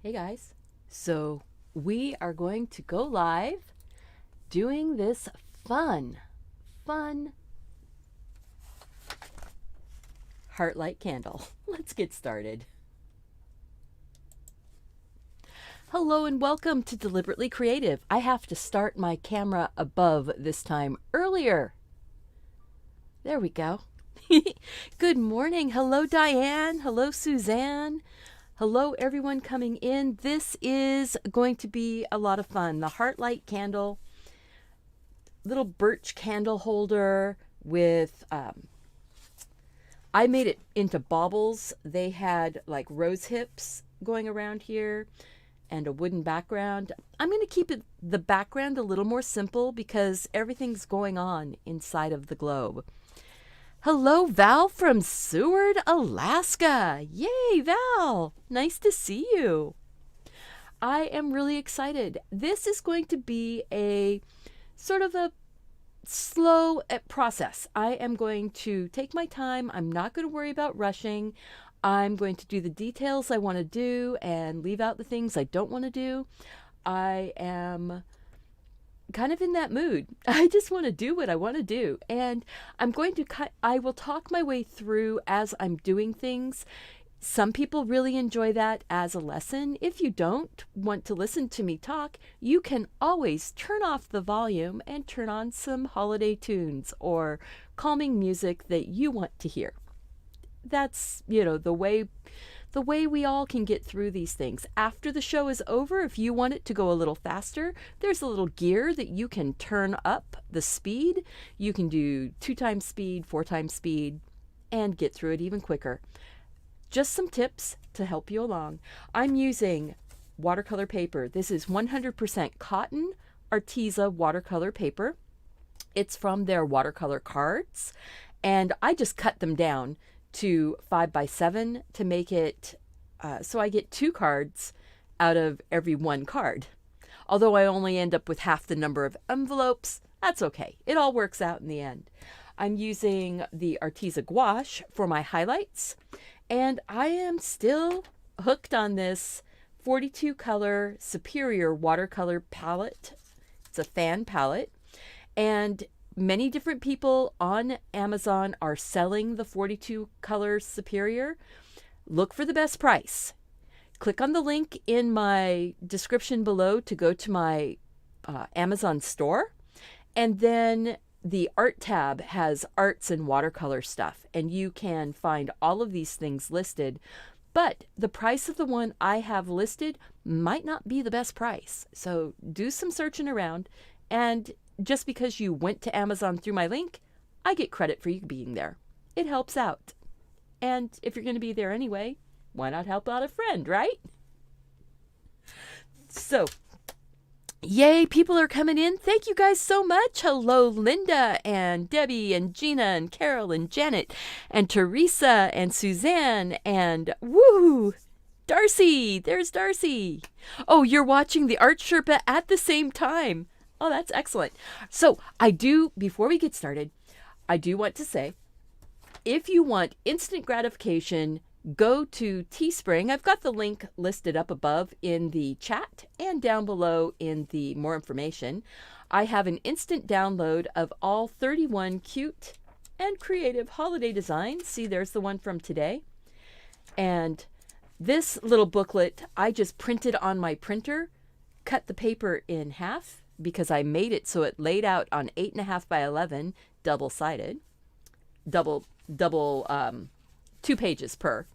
Hey guys. So we are going to go live doing this fun Heartlight candle. Let's get started. Hello and welcome to Deliberately Creative. I have to start my camera above this time earlier. There we go. Good morning. Hello, Diane. Hello, Suzanne. Hello, everyone coming in. This is going to be a lot of fun. The Heartlight candle, little birch candle holder with, I made it into baubles. They had like rose hips going around here and a wooden background. I'm going to keep the background a little more simple because everything's going on inside of the globe. Hello, Val from Seward, Alaska. Yay, Val. Nice to see you. I am really excited. This is going to be a sort of a slow process. I am going to take my time. I'm not going to worry about rushing. I'm going to do the details I want to do and leave out the things I don't want to do. I am kind of in that mood. I just want to do what I want to do. And I will talk my way through as I'm doing things. Some people really enjoy that as a lesson. If you don't want to listen to me talk, you can always turn off the volume and turn on some holiday tunes or calming music that you want to hear. That's, the way we all can get through these things. After the show is over, if you want it to go a little faster, there's a little gear that you can turn up the speed. You can do 2 times speed, 4 times speed, and get through it even quicker. Just some tips to help you along. I'm using watercolor paper. This is 100% cotton Arteza watercolor paper. It's from their watercolor cards, and I just cut them down to 5x7 to make it so I get 2 cards out of every 1 card. Although I only end up with half the number of envelopes, that's okay. It all works out in the end. I'm using the Arteza gouache for my highlights, and I am still hooked on this 42 color Superior watercolor palette. It's a fan palette, and many different people on Amazon are selling the 42 color Superior. Look for the best price. Click on the link in my description below to go to my Amazon store. And then the art tab has arts and watercolor stuff. And you can find all of these things listed. But the price of the one I have listed might not be the best price. So do some searching around, and just because you went to Amazon through my link, I get credit for you being there. It helps out. And if you're going to be there anyway, why not help out a friend, right? So, yay, people are coming in. Thank you guys so much. Hello, Linda and Debbie and Gina and Carol and Janet and Teresa and Suzanne and woo, Darcy. There's Darcy. Oh, you're watching the Art Sherpa at the same time. Oh, that's excellent. So before we get started, I do want to say, if you want instant gratification, go to Teespring. I've got the link listed up above in the chat and down below in the more information. I have an instant download of all 31 cute and creative holiday designs. See, there's the one from today. And this little booklet, I just printed on my printer, cut the paper in half, because I made it so it laid out on 8.5 by 11, double-sided, double 2 pages per,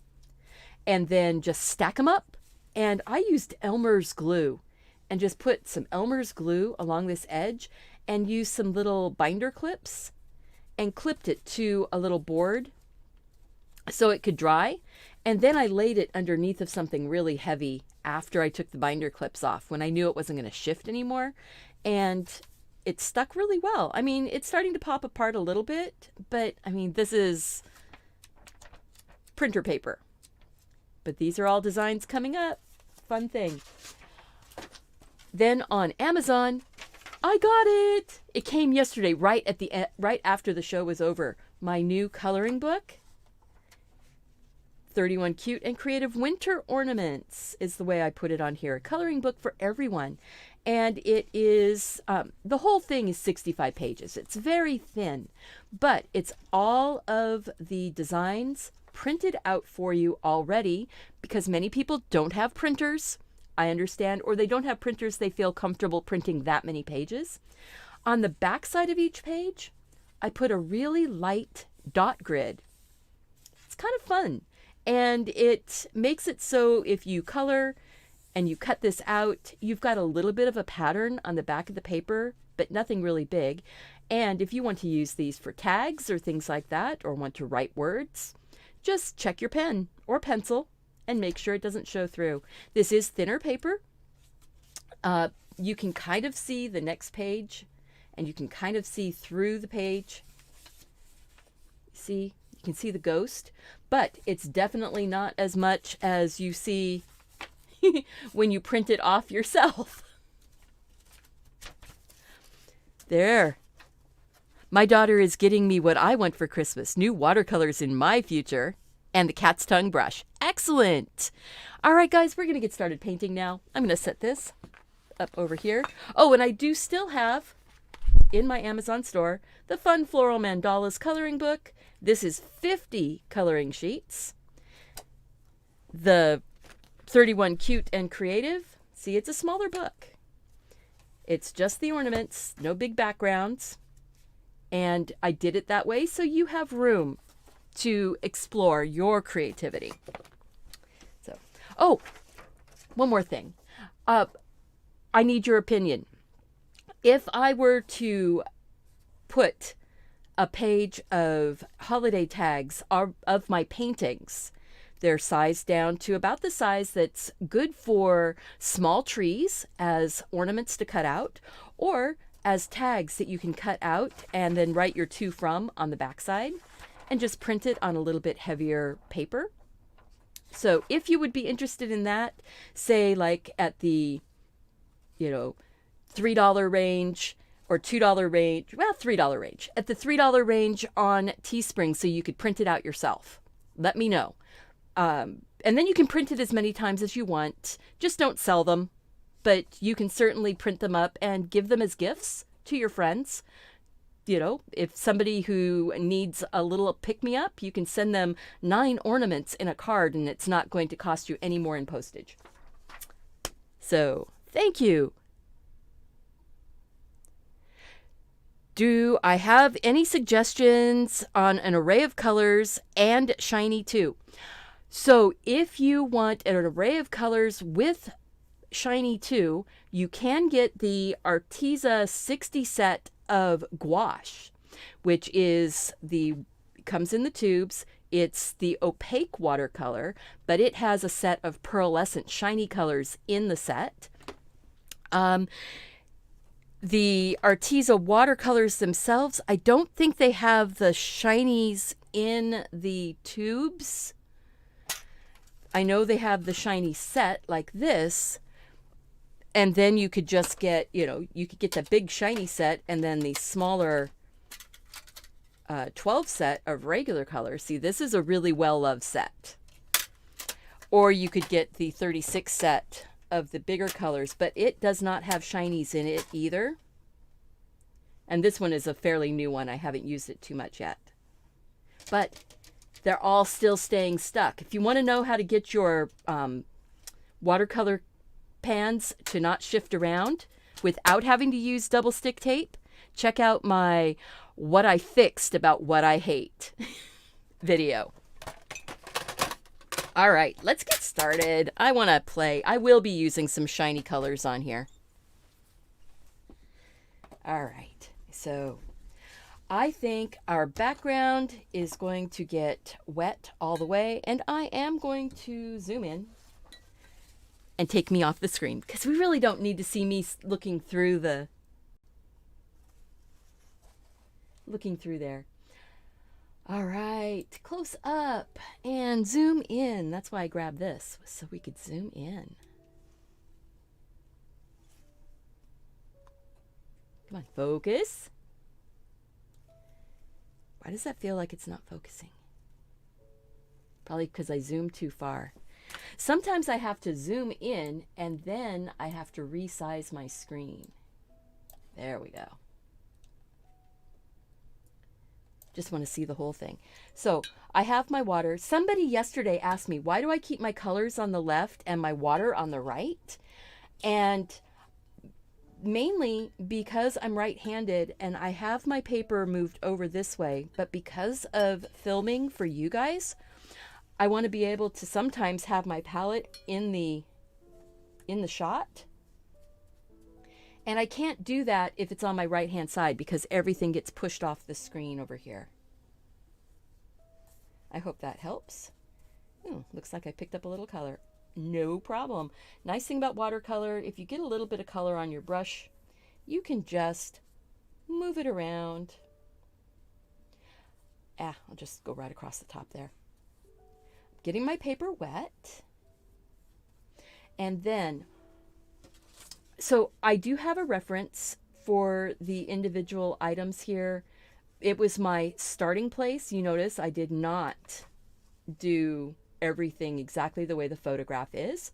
and then just stack them up. And I used Elmer's glue and just put some Elmer's glue along this edge and used some little binder clips and clipped it to a little board so it could dry. And then I laid it underneath of something really heavy after I took the binder clips off, when I knew it wasn't going to shift anymore. And it stuck really well. I mean, it's starting to pop apart a little bit, but I mean, this is printer paper. But these are all designs coming up. Fun thing. Then on Amazon, I got it. It came yesterday, right after the show was over. My new coloring book. 31 Cute and Creative Winter Ornaments is the way I put it on here. A coloring book for everyone. And it is, the whole thing is 65 pages. It's very thin, but it's all of the designs printed out for you already, because many people don't have printers, I understand, or they don't have printers they feel comfortable printing that many pages. On the back side of each page, I put a really light dot grid. It's kind of fun, and it makes it so if you color and you cut this out, you've got a little bit of a pattern on the back of the paper, but nothing really big. And if you want to use these for tags or things like that, or want to write words, just check your pen or pencil and make sure it doesn't show through. This is thinner paper. You can kind of see the next page, and you can kind of see through the page. See, you can see the ghost, but it's definitely not as much as you see when you print it off yourself. There. My daughter is getting me what I want for Christmas, new watercolors in my future, and the cat's tongue brush. Excellent. All right, guys, we're going to get started painting now. I'm going to set this up over here. Oh, and I do still have in my Amazon store the Fun Floral Mandalas coloring book. This is 50 coloring sheets. The 31 Cute and Creative. See, it's a smaller book. It's just the ornaments, no big backgrounds. And I did it that way so you have room to explore your creativity. So, oh, one more thing. I need your opinion. If I were to put a page of holiday tags of my paintings, they're sized down to about the size that's good for small trees as ornaments to cut out, or as tags that you can cut out and then write your to from on the backside and just print it on a little bit heavier paper. So if you would be interested in that, say like at the, $3 range or $2 range, well, $3 range, at the $3 range on Teespring, so you could print it out yourself, let me know. And then you can print it as many times as you want. Just don't sell them, but you can certainly print them up and give them as gifts to your friends. If somebody who needs a little pick-me-up, you can send them 9 ornaments in a card, and it's not going to cost you any more in postage. So, thank you. Do I have any suggestions on an array of colors and shiny too? So if you want an array of colors with shiny too, you can get the Arteza 60 set of gouache, which comes in the tubes. It's the opaque watercolor, but it has a set of pearlescent shiny colors in the set. The Arteza watercolors themselves, I don't think they have the shinies in the tubes. I know they have the shiny set like this, and then you could just get, you could get the big shiny set and then the smaller 12 set of regular colors. See, this is a really well-loved set. Or you could get the 36 set of the bigger colors, but it does not have shinies in it either. And this one is a fairly new one. I haven't used it too much yet. But they're all still staying stuck. If you want to know how to get your watercolor pans to not shift around without having to use double stick tape, check out my What I Fixed About What I Hate video. All right, let's get started. I want to play. I will be using some shiny colors on here. All right, so I think our background is going to get wet all the way, and I am going to zoom in and take me off the screen because we really don't need to see me looking through there. All right, close up and zoom in. That's why I grabbed this, so we could zoom in. Come on, focus. Why does that feel like it's not focusing? Probably because I zoomed too far. Sometimes I have to zoom in and then I have to resize my screen. There we go. Just want to see the whole thing. So I have my water. Somebody yesterday asked me, why do I keep my colors on the left and my water on the right? And mainly because I'm right-handed and I have my paper moved over this way, but because of filming for you guys, I want to be able to sometimes have my palette in the shot. And I can't do that if it's on my right-hand side because everything gets pushed off the screen over here. I hope that helps. Looks like I picked up a little color. No problem. Nice thing about watercolor, if you get a little bit of color on your brush, you can just move it around. I'll just go right across the top there. Getting my paper wet. And then, so I do have a reference for the individual items here. It was my starting place. You notice I did not do everything exactly the way the photograph is.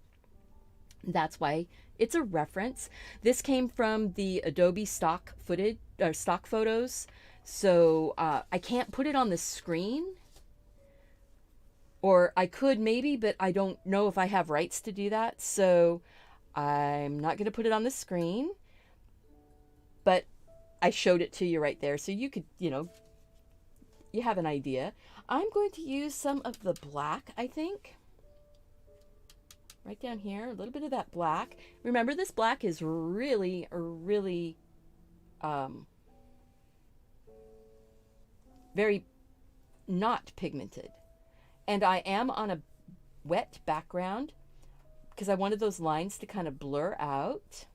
That's why it's a reference. This came from the Adobe stock footage or stock photos. So I can't put it on the screen. Or I could maybe, but I don't know if I have rights to do that. So I'm not going to put it on the screen. But I showed it to you right there. So you could, you have an idea. I'm going to use some of the black, I think. Right down here, a little bit of that black. Remember, this black is really, really very not pigmented. And I am on a wet background because I wanted those lines to kind of blur out.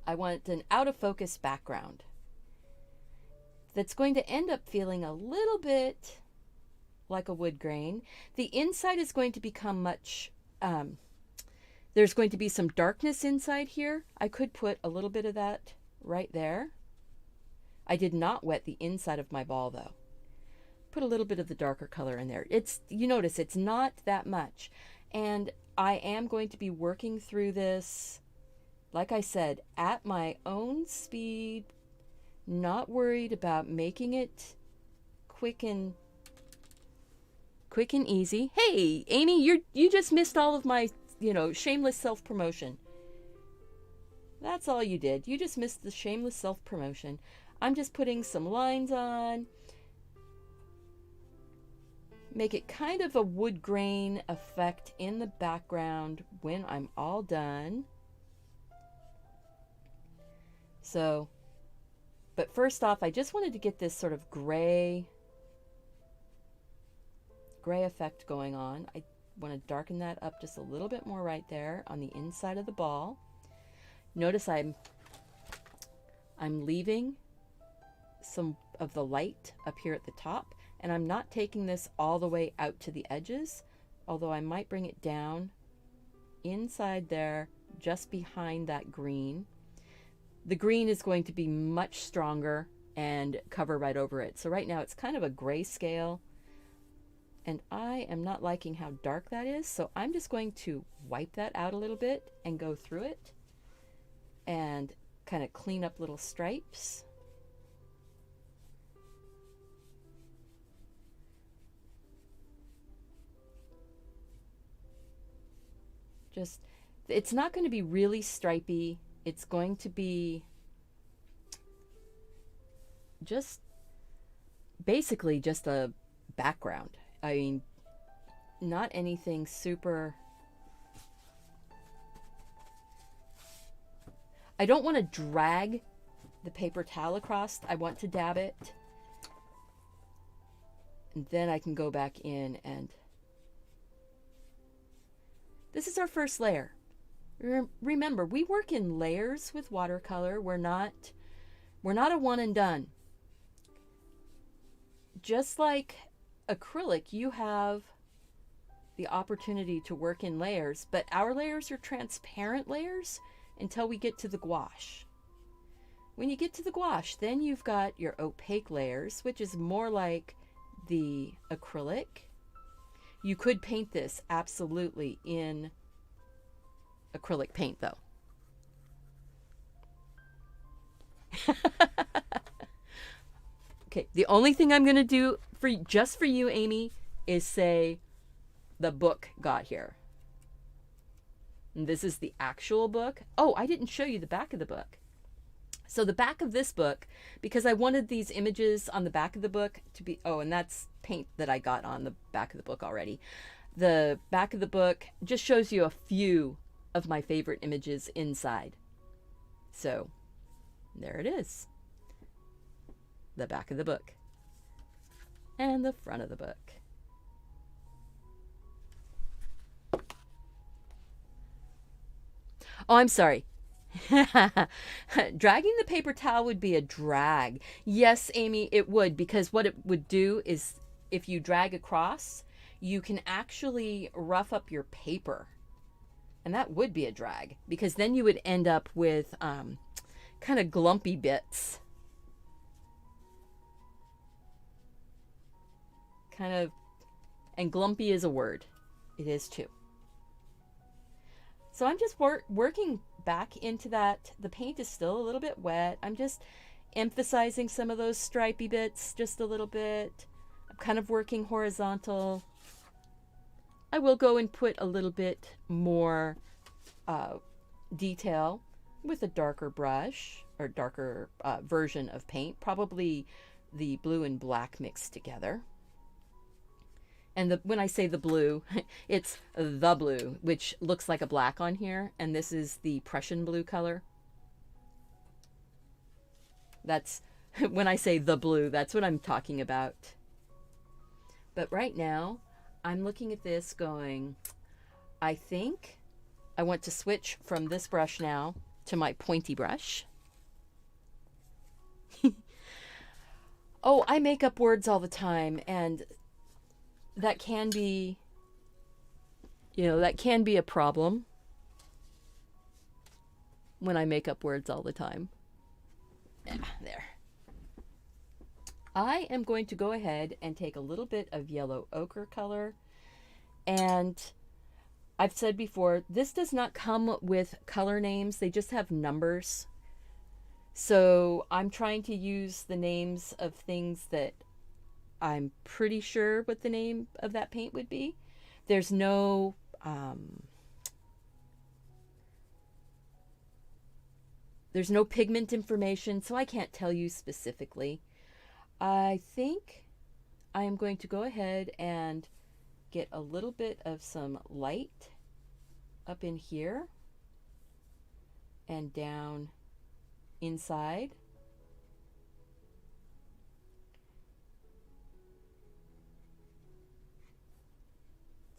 I want an out of focus background that's going to end up feeling a little bit like a wood grain. The inside is going to become much, there's going to be some darkness inside here. I could put a little bit of that right there. I did not wet the inside of my ball though. Put a little bit of the darker color in there. You notice it's not that much. And I am going to be working through this, like I said, at my own speed, not worried about making it quick and easy. Hey, Amy, you just missed all of my, shameless self-promotion. That's all you did. You just missed the shameless self-promotion. I'm just putting some lines on. Make it kind of a wood grain effect in the background when I'm all done. So, but first off, I just wanted to get this sort of gray effect going on. I want to darken that up just a little bit more right there on the inside of the ball. Notice I'm leaving some of the light up here at the top. And I'm not taking this all the way out to the edges, although I might bring it down inside there, just behind that green. The green is going to be much stronger and cover right over it. So right now it's kind of a grayscale, and I am not liking how dark that is. So I'm just going to wipe that out a little bit and go through it and kind of clean up little stripes. It's not going to be really stripy. It's going to be just basically just a background. I mean, not anything super. I don't want to drag the paper towel across. I want to dab it. And then I can go back in and this is our first layer. Remember, we work in layers with watercolor. We're not a one and done. Just like acrylic, you have the opportunity to work in layers, but our layers are transparent layers until we get to the gouache. When you get to the gouache, then you've got your opaque layers, which is more like the acrylic. You could paint this absolutely in acrylic paint though. Okay, the only thing I'm going to do for just for you, Amy, is say the book got here. And this is the actual book. Oh, I didn't show you the back of the book. So the back of this book, because I wanted these images on the back of the book to be, oh, and that's paint that I got on the back of the book already. The back of the book just shows you a few of my favorite images inside. So there it is. The back of the book. And the front of the book. Oh, I'm sorry. Dragging the paper towel would be a drag. Yes, Amy, it would, because what it would do is if you drag across, you can actually rough up your paper. And that would be a drag, because then you would end up with kind of glumpy bits. Kind of, and glumpy is a word. It is too. So I'm just working back into that. The paint is still a little bit wet. I'm just emphasizing some of those stripy bits just a little bit. I'm kind of working horizontal. I will go and put a little bit more detail with a darker brush or darker version of paint, probably the blue and black mixed together. And when I say the blue, it's the blue, which looks like a black on here. And this is the Prussian blue color. That's, when I say the blue, that's what I'm talking about. But right now, I'm looking at this going, I think I want to switch from this brush now to my pointy brush. Oh, I make up words all the time, and that can be, that can be a problem when I make up words all the time. Yeah, there. I am going to go ahead and take a little bit of yellow ochre color. And I've said before, this does not come with color names. They just have numbers. So I'm trying to use the names of things that I'm pretty sure what the name of that paint would be. There's no pigment information, so I can't tell you specifically. I think I am going to go ahead and get a little bit of some light up in here and down inside.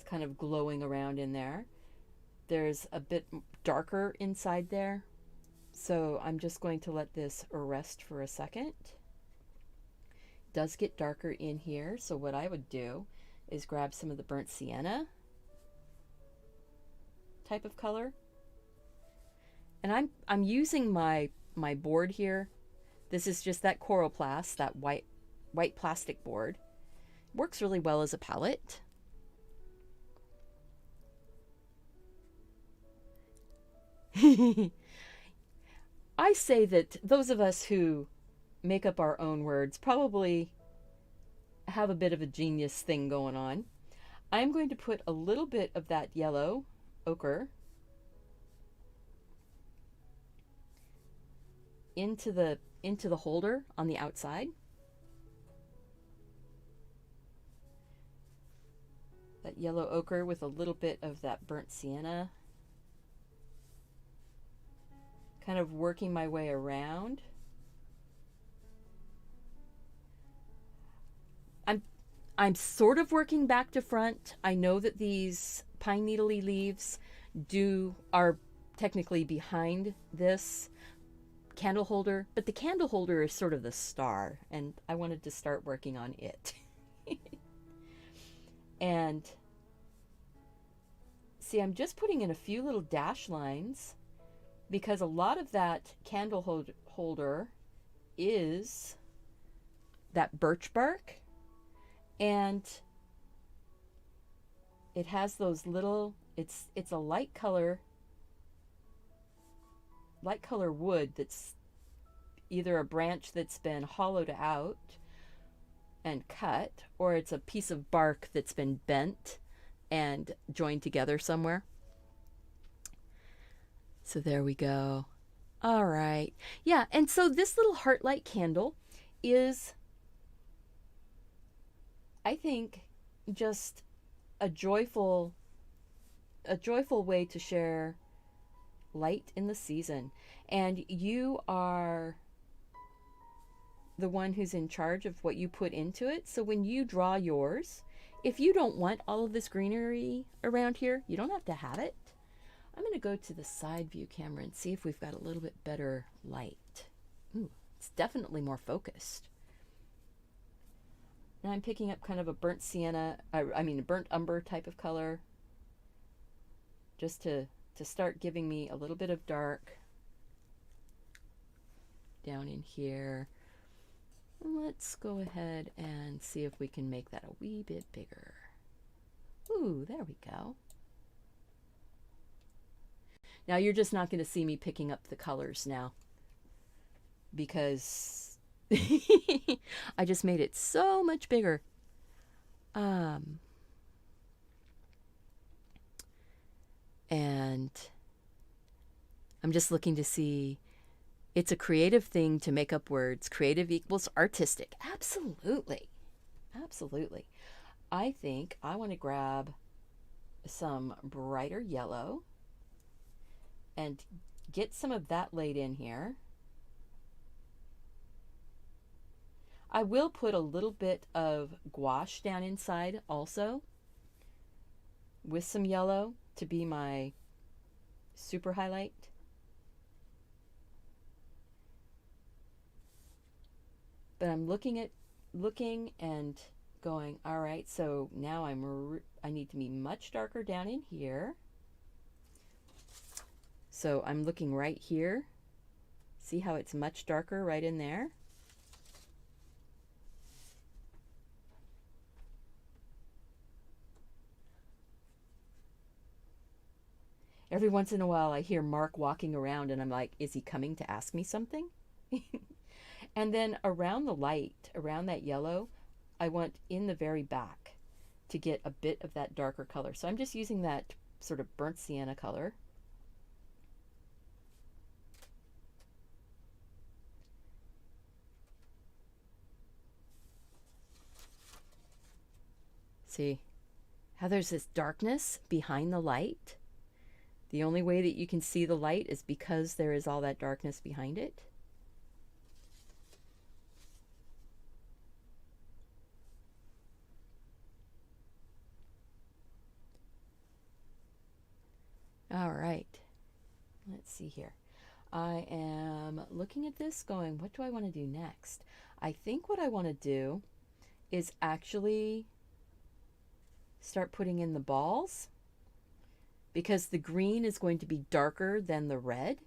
Kind of glowing around in there. There's a bit darker inside there, so I'm just going to let this rest for a second. It does get darker in here, so what I would do is grab some of the burnt sienna type of color, and I'm using my board here. This is just that Coroplast, that white plastic board. Works really well as a palette. I say that those of us who make up our own words probably have a bit of a genius thing going on. I'm going to put a little bit of that yellow ochre into the holder on the outside. That yellow ochre with a little bit of that burnt sienna. Kind of working my way around. I'm sort of working back to front. I know that these pine needly leaves are technically behind this candle holder, but the candle holder is sort of the star, and I wanted to start working on it. And see, I'm just putting in a few little dash lines, because a lot of that candle holder is that birch bark, and it has those little, it's a light color wood that's either a branch that's been hollowed out and cut, or it's a piece of bark that's been bent and joined together somewhere. So there we go. All right. Yeah, and so this little Heartlight candle is, I think, just a joyful way to share light in the season. And you are the one who's in charge of what you put into it. So when you draw yours, if you don't want all of this greenery around here, you don't have to have it. I'm going to go to the side view camera and see if we've got a little bit better light. Ooh, it's definitely more focused. Now I'm picking up kind of a burnt sienna, a burnt umber type of color, just to start giving me a little bit of dark down in here. Let's go ahead and see if we can make that a wee bit bigger. Ooh, there we go. Now you're just not going to see me picking up the colors now, because I just made it so much bigger. And I'm just looking to see, it's a creative thing to make up words. Creative equals artistic. Absolutely. Absolutely. I think I want to grab some brighter yellow and get some of that laid in here. I will put a little bit of gouache down inside also with some yellow to be my super highlight. But I'm looking and going, all right, so now I need to be much darker down in here. So I'm looking right here. See how it's much darker right in there? Every once in a while I hear Mark walking around and I'm like, is he coming to ask me something? And then around the light, around that yellow, I want in the very back to get a bit of that darker color. So I'm just using that sort of burnt sienna color. See how there's this darkness behind the light? The only way that you can see the light is because there is all that darkness behind it. All right, let's see here. I am looking at this going, what do I want to do next? I think what I want to do is actually start putting in the balls, because the green is going to be darker than the red,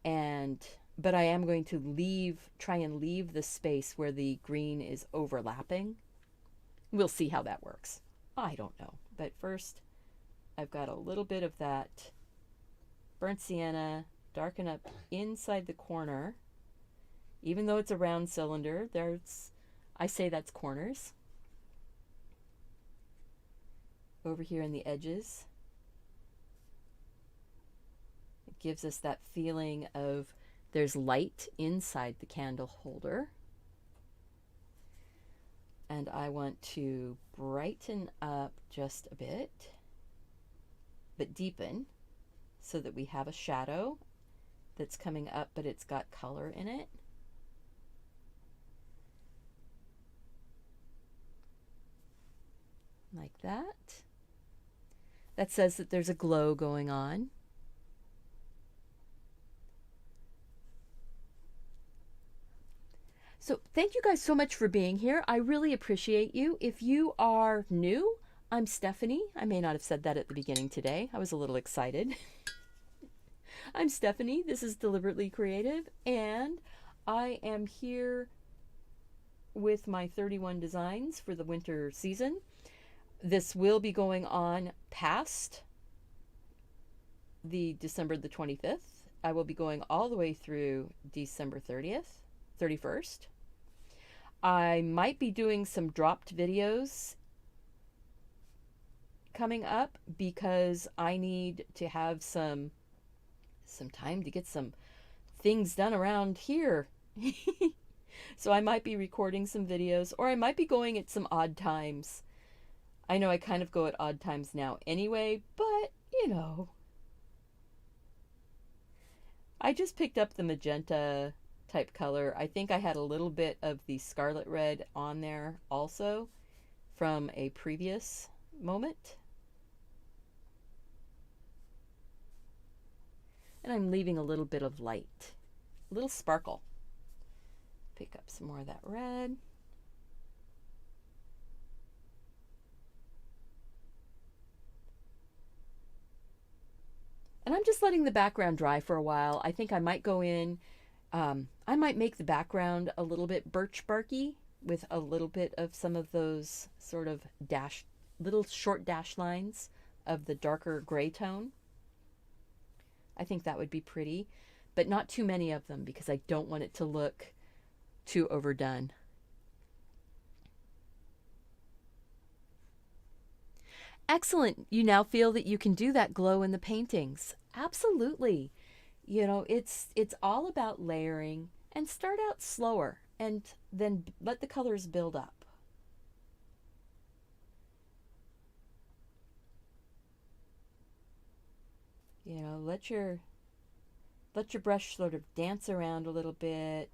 but I am going to try and leave the space where the green is overlapping. We'll see how that works. I don't know. But first, I've got a little bit of that burnt sienna darken up inside the corner. Even though it's a round cylinder, I say that's corners. Over here in the edges. It gives us that feeling of there's light inside the candle holder. And I want to brighten up just a bit, but deepen, so that we have a shadow that's coming up, but it's got color in it. Like that. That says that there's a glow going on. So thank you guys so much for being here. I really appreciate you. If you are new, I'm Stephanie. I may not have said that at the beginning today. I was a little excited. I'm Stephanie. This is Deliberately Creative, and I am here with my 31 designs for the winter season. This will be going on past the December the 25th. I will be going all the way through December 30th, 31st. I might be doing some dropped videos coming up because I need to have some time to get some things done around here. So I might be recording some videos, or I might be going at some odd times. I know I kind of go at odd times now anyway, but you know, I just picked up the magenta type color. I think I had a little bit of the scarlet red on there also from a previous moment. And I'm leaving a little bit of light, a little sparkle. Pick up some more of that red. And I'm just letting the background dry for a while. I think I might go in, I might make the background a little bit birch barky with a little bit of some of those sort of little short dash lines of the darker gray tone. I think that would be pretty, but not too many of them because I don't want it to look too overdone. Excellent. You now feel that you can do that glow in the paintings. Absolutely. You know, it's all about layering, and start out slower and then let the colors build up. You know, let your brush sort of dance around a little bit.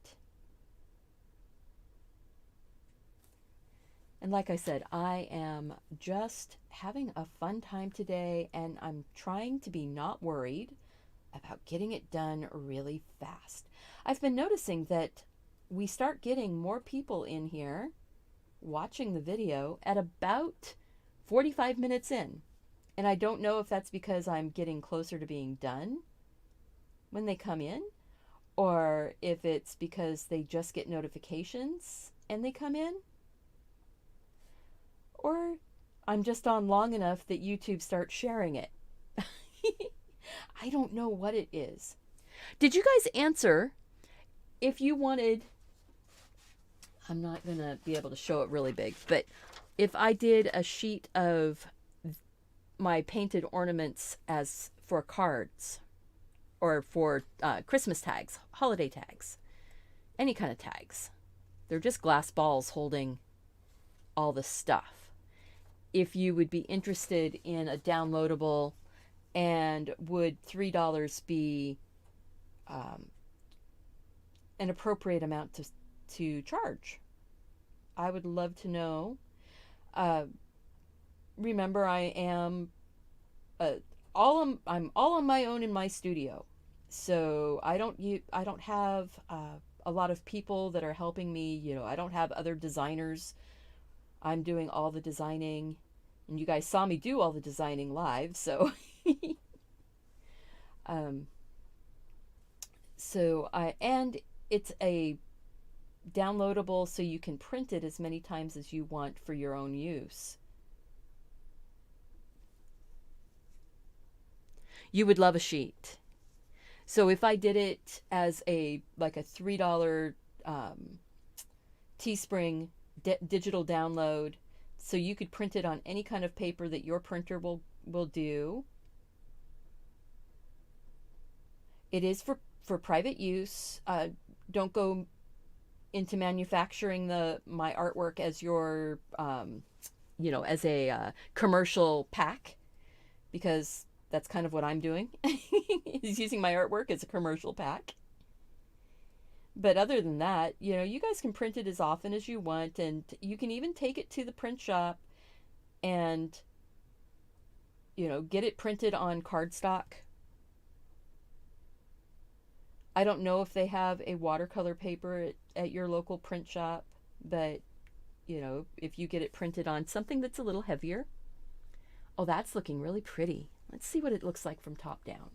And like I said, I am just having a fun time today, and I'm trying to be not worried about getting it done really fast. I've been noticing that we start getting more people in here watching the video at about 45 minutes in. And I don't know if that's because I'm getting closer to being done when they come in, or if it's because they just get notifications and they come in, or I'm just on long enough that YouTube starts sharing it. I don't know what it is. Did you guys answer if you wanted, I'm not going to be able to show it really big, but if I did a sheet of my painted ornaments as for cards or for Christmas tags, holiday tags, any kind of tags, they're just glass balls holding all the stuff. If you would be interested in a downloadable, and would $3 be an appropriate amount to charge? I would love to know. Remember, I'm all on my own in my studio, so I don't have a lot of people that are helping me. You know, I don't have other designers. I'm doing all the designing, and you guys saw me do all the designing live, so and it's a downloadable, so you can print it as many times as you want for your own use. You would love a sheet. So if I did it as like a $3 Teespring digital download, so you could print it on any kind of paper that your printer will do. It is for private use. Don't go into manufacturing my artwork as your, as a commercial pack, because that's kind of what I'm doing, is using my artwork as a commercial pack. But other than that, you guys can print it as often as you want, and you can even take it to the print shop and, get it printed on cardstock. I don't know if they have a watercolor paper at your local print shop, but, if you get it printed on something that's a little heavier. Oh, that's looking really pretty. Let's see what it looks like from top down.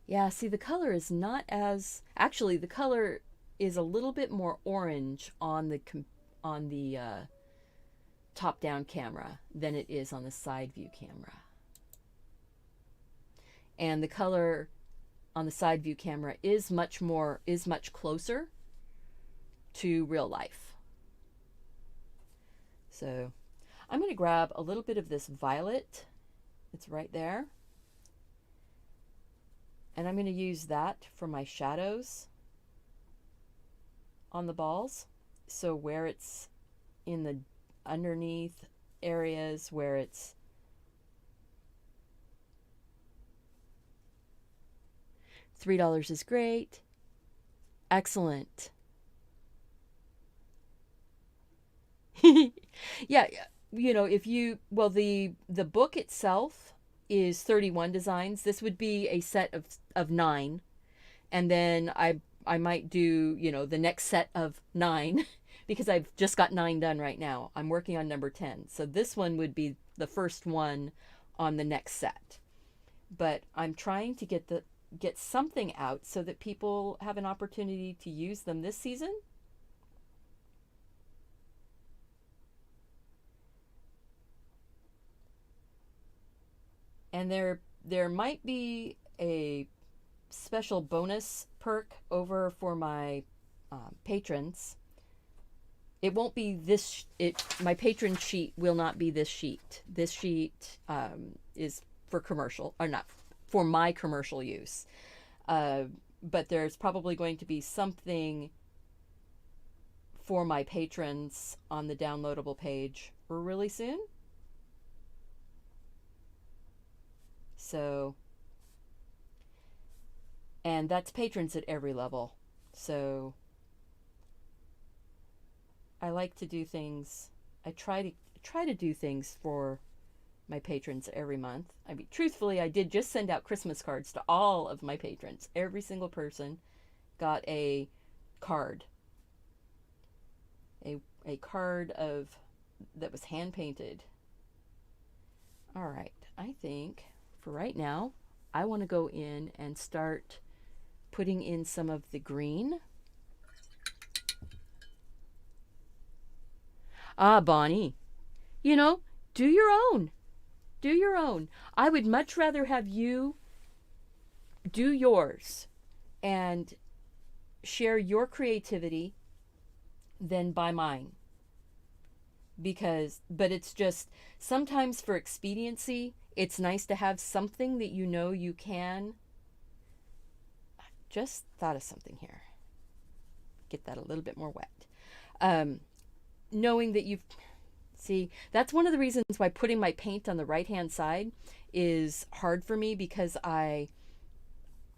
Yeah, see, the color is not as, actually the color is a little bit more orange on the top-down camera than it is on the side view camera. And the color on the side view camera is much closer to real life. So I'm going to grab a little bit of this violet. It's right there. And I'm going to use that for my shadows on the balls. So where it's in the underneath areas where it's $3 is great. Excellent. Yeah, you know, if you, well, the book itself is 31 designs. This would be a set of 9. And then I might do, you know, the next set of 9 because I've just got 9 done right now. I'm working on number 10. So this one would be the first one on the next set. But I'm trying to get something out so that people have an opportunity to use them this season. And there might be a special bonus perk over for my patrons. It won't be this. My patron sheet will not be this sheet. This sheet is for commercial, or not for my commercial use. But there's probably going to be something for my patrons on the downloadable page really soon. So, and that's patrons at every level. So I like to do things, I try to do things for my patrons every month. I mean, truthfully, I did just send out Christmas cards to all of my patrons. Every single person got a card. A card that was hand painted. All right, I think for right now, I want to go in and start putting in some of the green. Ah, Bonnie, you know, do your own. Do your own. I would much rather have you do yours and share your creativity than by mine. But it's just, sometimes for expediency, it's nice to have something that you know you can. Just thought of something here. Get that a little bit more wet. Knowing that see, that's one of the reasons why putting my paint on the right-hand side is hard for me, because I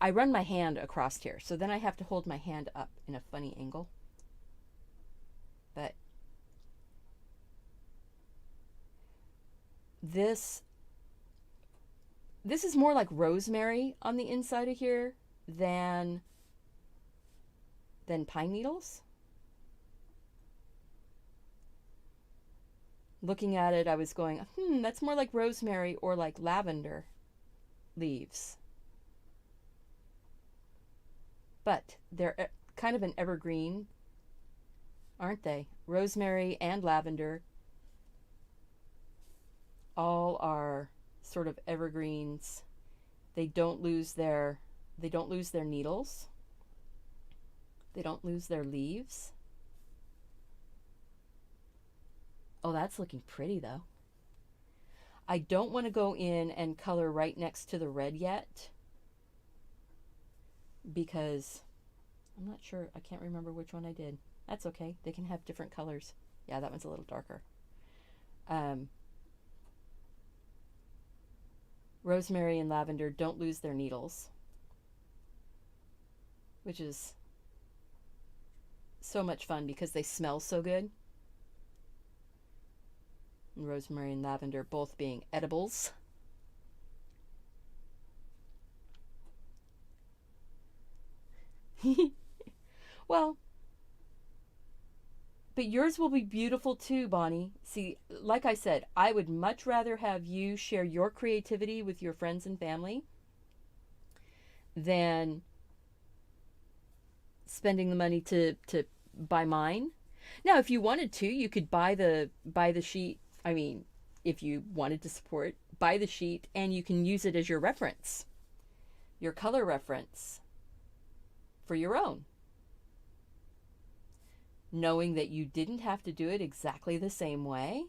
run my hand across here. So then I have to hold my hand up in a funny angle. But this is more like rosemary on the inside of here than pine needles. Looking at it, I was going, that's more like rosemary or like lavender leaves. But they're kind of an evergreen, aren't they? Rosemary and lavender all are sort of evergreens. They don't lose their needles. They don't lose their leaves. Oh, that's looking pretty though. I don't want to go in and color right next to the red yet, because I'm not sure. I can't remember which one I did. That's okay. They can have different colors. Yeah, that one's a little darker. Rosemary and lavender don't lose their needles, which is so much fun because they smell so good. And rosemary and lavender both being edibles. Well, but yours will be beautiful too, Bonnie. See, like I said, I would much rather have you share your creativity with your friends and family than spending the money to buy mine. Now, if you wanted to, you could buy the sheet I mean, if you wanted to support, buy the sheet and you can use it as your reference, your color reference for your own. Knowing that you didn't have to do it exactly the same way.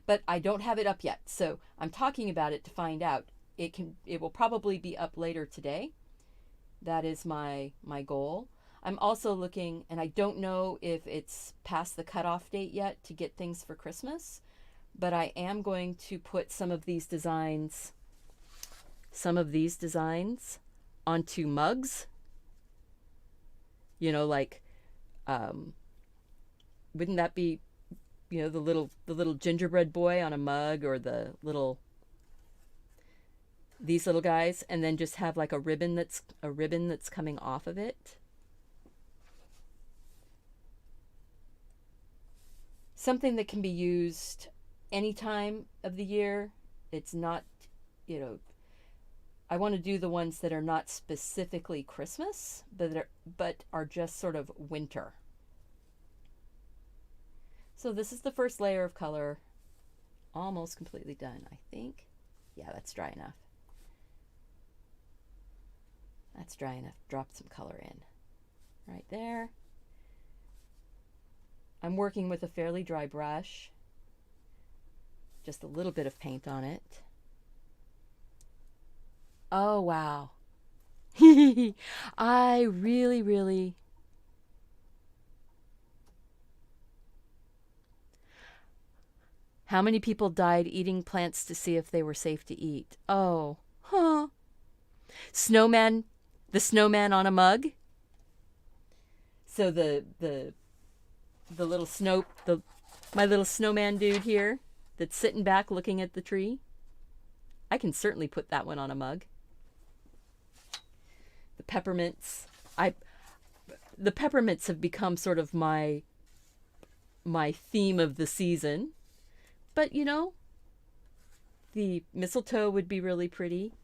But I don't have it up yet, so I'm talking about it to find out. It will probably be up later today. That is my goal. I'm also looking, and I don't know if it's past the cutoff date yet to get things for Christmas, but I am going to put some of these designs onto mugs. You know, like, wouldn't that be, you know, the little gingerbread boy on a mug, or these little guys, and then just have like a ribbon that's coming off of it. Something that can be used any time of the year. It's not, you know, I want to do the ones that are not specifically Christmas, but are just sort of winter. So this is the first layer of color, almost completely done, I think. Yeah, that's dry enough. That's dry enough. Drop some color in right there. I'm working with a fairly dry brush. Just a little bit of paint on it. Oh, wow. I really... How many people died eating plants to see if they were safe to eat? Oh, huh. Snowman, the snowman on a mug. So the little my little snowman dude here that's sitting back looking at the tree. I can certainly put that one on a mug. The peppermints. The peppermints have become sort of my theme of the season. But, you know, the mistletoe would be really pretty.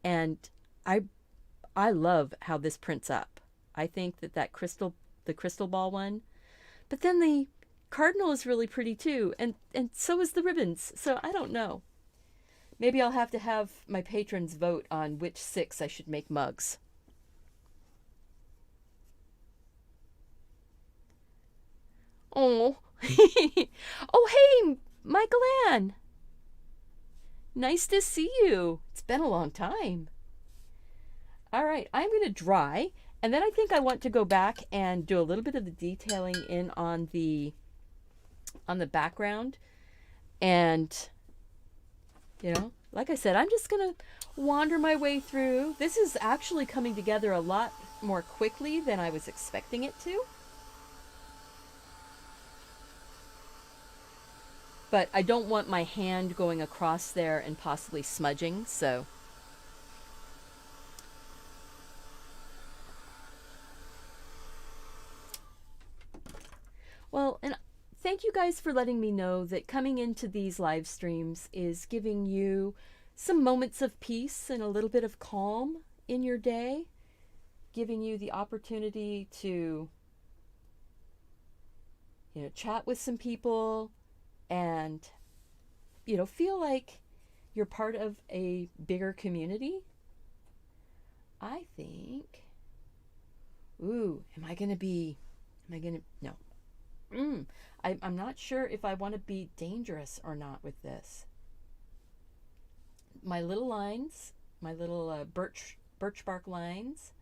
And I love how this prints up. I think that the crystal ball one. But then the cardinal is really pretty too. And so is the ribbons. So I don't know. Maybe I'll have to have my patrons vote on which 6 I should make mugs. Oh. Oh, hey, Michael Ann. Nice to see you. It's been a long time. All right, I'm going to dry, and then I think I want to go back and do a little bit of the detailing in on the background. And, you know, like I said, I'm just going to wander my way through. This is actually coming together a lot more quickly than I was expecting it to. But I don't want my hand going across there and possibly smudging, so. Well, and thank you guys for letting me know that coming into these live streams is giving you some moments of peace and a little bit of calm in your day, giving you the opportunity to, you know, chat with some people and, you know, feel like you're part of a bigger community. I think, ooh, no. I'm not sure if I want to be dangerous or not with this. My little lines, my little birch bark lines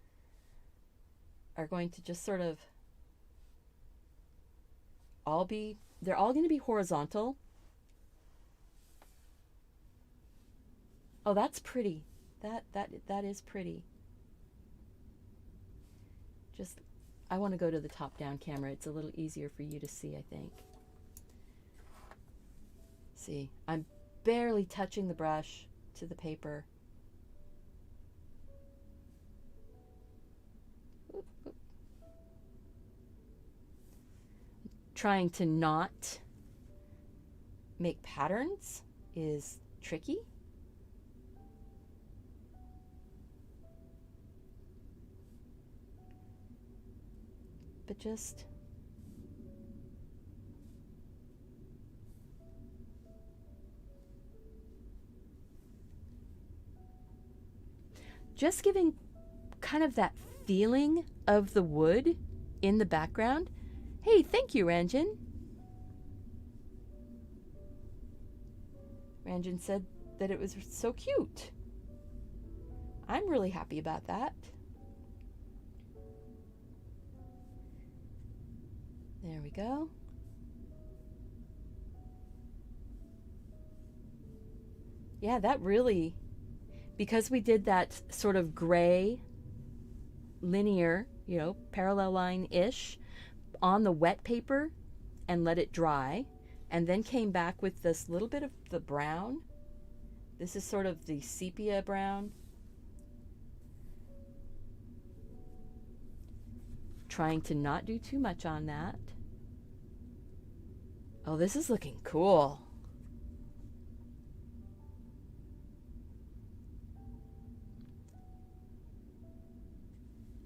are going to just sort of they're all going to be horizontal. Oh, that's pretty. That is pretty. Just, I want to go to the top-down camera. It's a little easier for you to see, I think. See, I'm barely touching the brush to the paper. Trying to not make patterns is tricky. But just just giving kind of that feeling of the wood in the background. Hey, thank you, Ranjan. Ranjan said that it was so cute. I'm really happy about that. There we go. Yeah, that really, because we did that sort of gray, linear, you know, parallel line-ish on the wet paper and let it dry, and then came back with this little bit of the brown. This is sort of the sepia brown. Trying to not do too much on that. Oh, this is looking cool.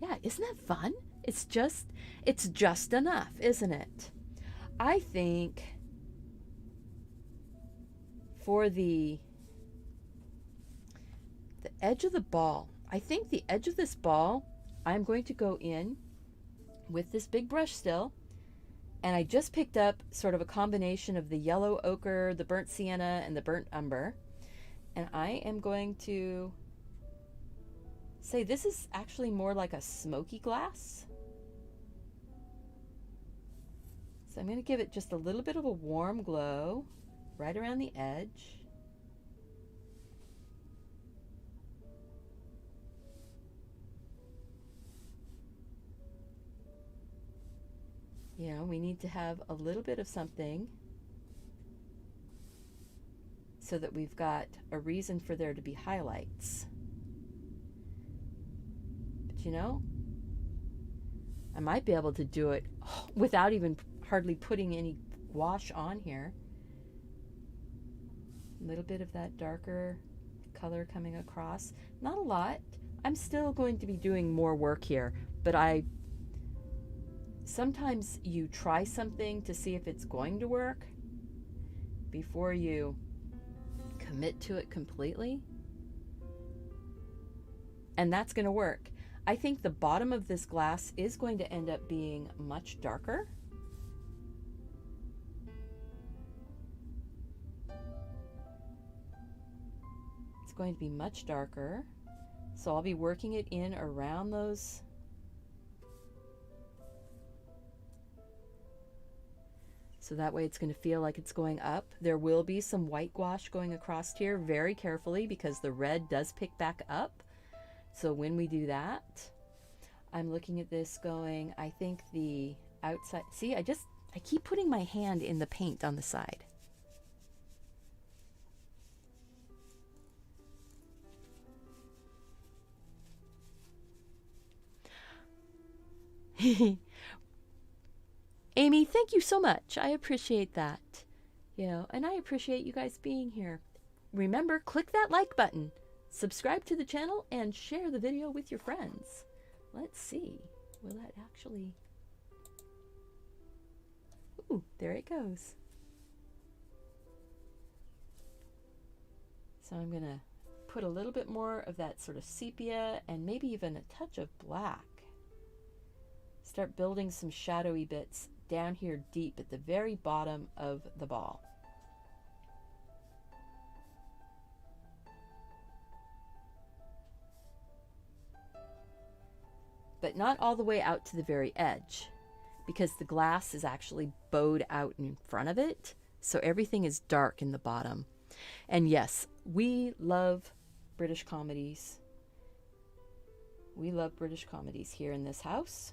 Yeah, isn't that fun? It's just enough, isn't it? I think for the edge of the ball, I think the edge of this ball, I'm going to go in with this big brush still, and I just picked up sort of a combination of the yellow ochre, the burnt sienna, and the burnt umber, and I am going to say this is actually more like a smoky glass. So I'm going to give it just a little bit of a warm glow right around the edge. You know, we need to have a little bit of something so that we've got a reason for there to be highlights. But you know, I might be able to do it without even hardly putting any gouache on here. A little bit of that darker color coming across. Not a lot. I'm still going to be doing more work here, but sometimes you try something to see if it's going to work before you commit to it completely. And that's going to work. I think the bottom of this glass is going to end up being much darker. It's going to be much darker. So I'll be working it in around those so that way it's going to feel like it's going up. There will be some white gouache going across here very carefully because the red does pick back up. So when we do that, I'm looking at this going, I think the outside, see, I keep putting my hand in the paint on the side. Amy, thank you so much. I appreciate that. You know, and I appreciate you guys being here. Remember, click that like button, subscribe to the channel, and share the video with your friends. Let's see. Will that actually... Ooh, there it goes. So I'm going to put a little bit more of that sort of sepia and maybe even a touch of black. Start building some shadowy bits down here deep at the very bottom of the ball. But not all the way out to the very edge, because the glass is actually bowed out in front of it, so everything is dark in the bottom. And yes, we love British comedies. We love British comedies here in this house.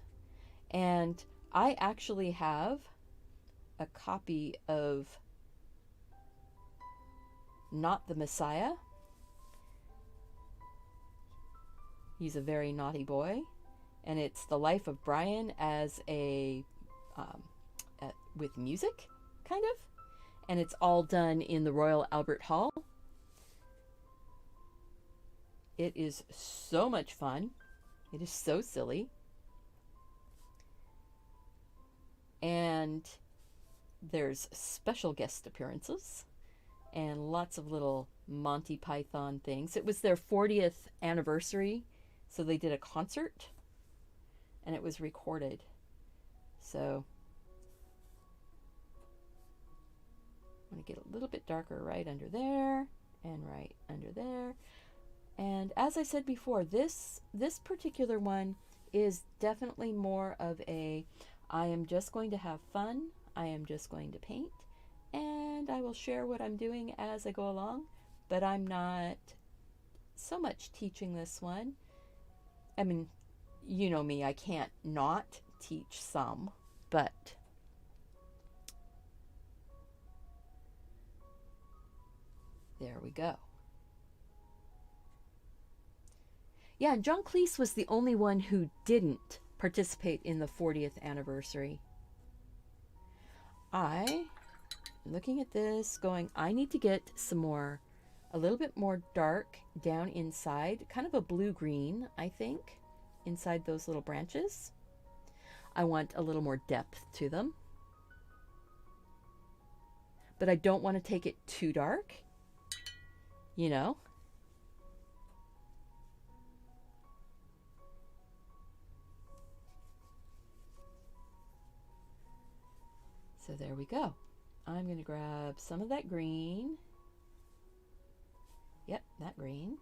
And I actually have a copy of Not the Messiah. He's a very naughty boy. And it's the life of Brian as with music, kind of. And it's all done in the Royal Albert Hall. It is so much fun. It is so silly. And there's special guest appearances and lots of little Monty Python things. It was their 40th anniversary So they did a concert and it was recorded. So I'm going to get a little bit darker right under there and right under there. And as I said before, this particular one is definitely more of a, I am just going to have fun, I am just going to paint, and I will share what I'm doing as I go along, but I'm not so much teaching this one. I mean, you know me, I can't not teach some, but there we go. Yeah, and John Cleese was the only one who didn't participate in the 40th anniversary. I'm looking at this going, I need to get some more, a little bit more dark down inside, kind of a blue-green, I think, inside those little branches. I want a little more depth to them. But I don't want to take it too dark, you know. So there we go. I'm going to grab some of that green. Yep, that green.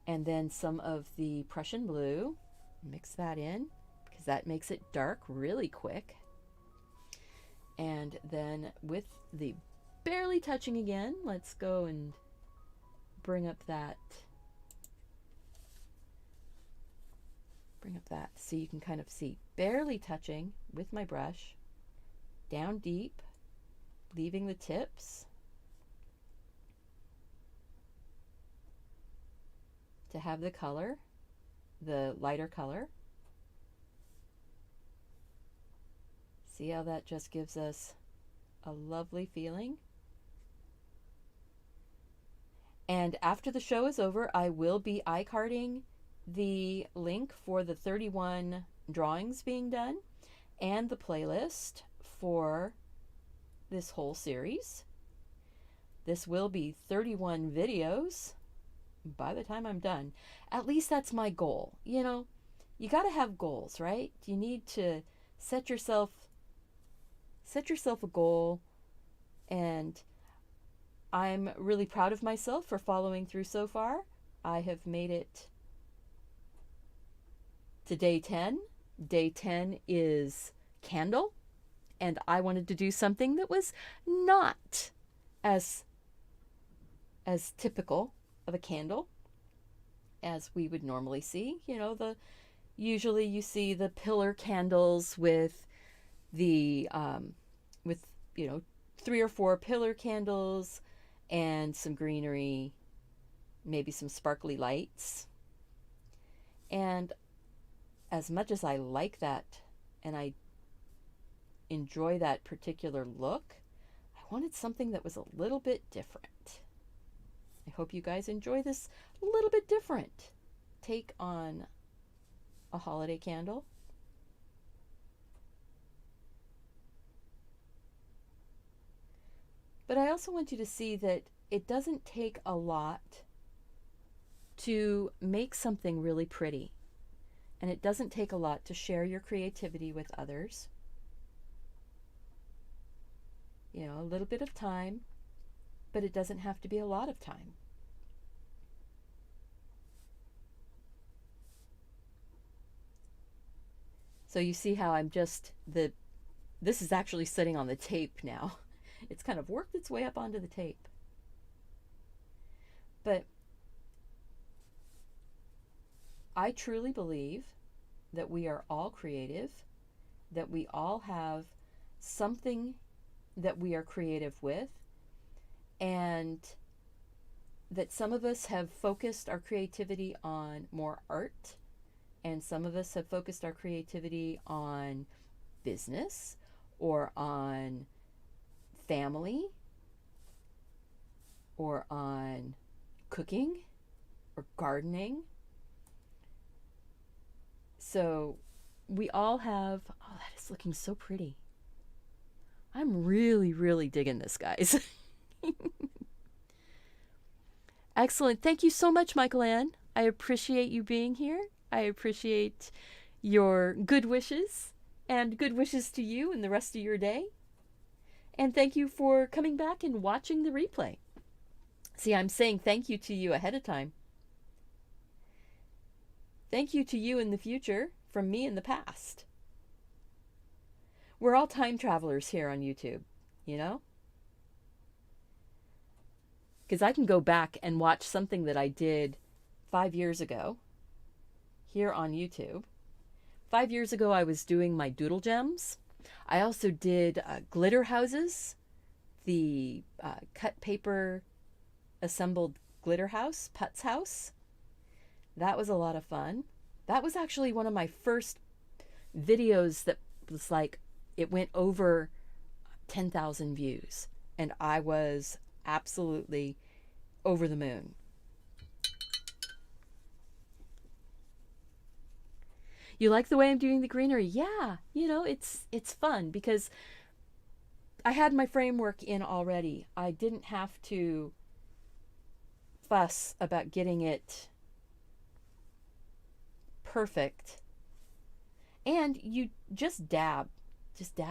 And then some of the Prussian blue. Mix that in because that makes it dark really quick. And then with the barely touching again, let's go and bring up that so you can kind of see barely touching with my brush down deep, leaving the tips to have the color, the lighter color. See how that just gives us a lovely feeling? And after the show is over, I will be iCarding the link for the 31 drawings being done and the playlist for this whole series. This will be 31 videos by the time I'm done. At least that's my goal. You know, you got to have goals, right? You need to set yourself a goal, and I'm really proud of myself for following through so far. I have made it to day 10. Day 10 is candle, and I wanted to do something that was not as typical of a candle as we would normally see. You know, usually you see the pillar candles with the you know, 3 or 4 pillar candles and some greenery, maybe some sparkly lights. And as much as I like that and I enjoy that particular look, I wanted something that was a little bit different. I hope you guys enjoy this little bit different take on a holiday candle. But I also want you to see that it doesn't take a lot to make something really pretty. And it doesn't take a lot to share your creativity with others. You know, a little bit of time, but it doesn't have to be a lot of time. So you see how I'm just, this is actually sitting on the tape now. It's kind of worked its way up onto the tape. But I truly believe that we are all creative, that we all have something that we are creative with, and that some of us have focused our creativity on more art, and some of us have focused our creativity on business or on family or on cooking or gardening. So we all have, oh, that is looking so pretty. I'm really, really digging this, guys. Excellent. Thank you so much, Michael Ann. I appreciate you being here. I appreciate your good wishes, and good wishes to you and the rest of your day. And thank you for coming back and watching the replay. See, I'm saying thank you to you ahead of time. Thank you to you in the future from me in the past. We're all time travelers here on YouTube, you know? Because I can go back and watch something that I did 5 years ago here on YouTube. 5 years ago, I was doing my doodle gems. I also did glitter houses, the cut paper assembled glitter house, Putz house. That was a lot of fun. That was actually one of my first videos that was like, it went over 10,000 views. And I was absolutely over the moon. You like the way I'm doing the greenery? Yeah, you know, it's fun because I had my framework in already. I didn't have to fuss about getting it perfect. And you just dab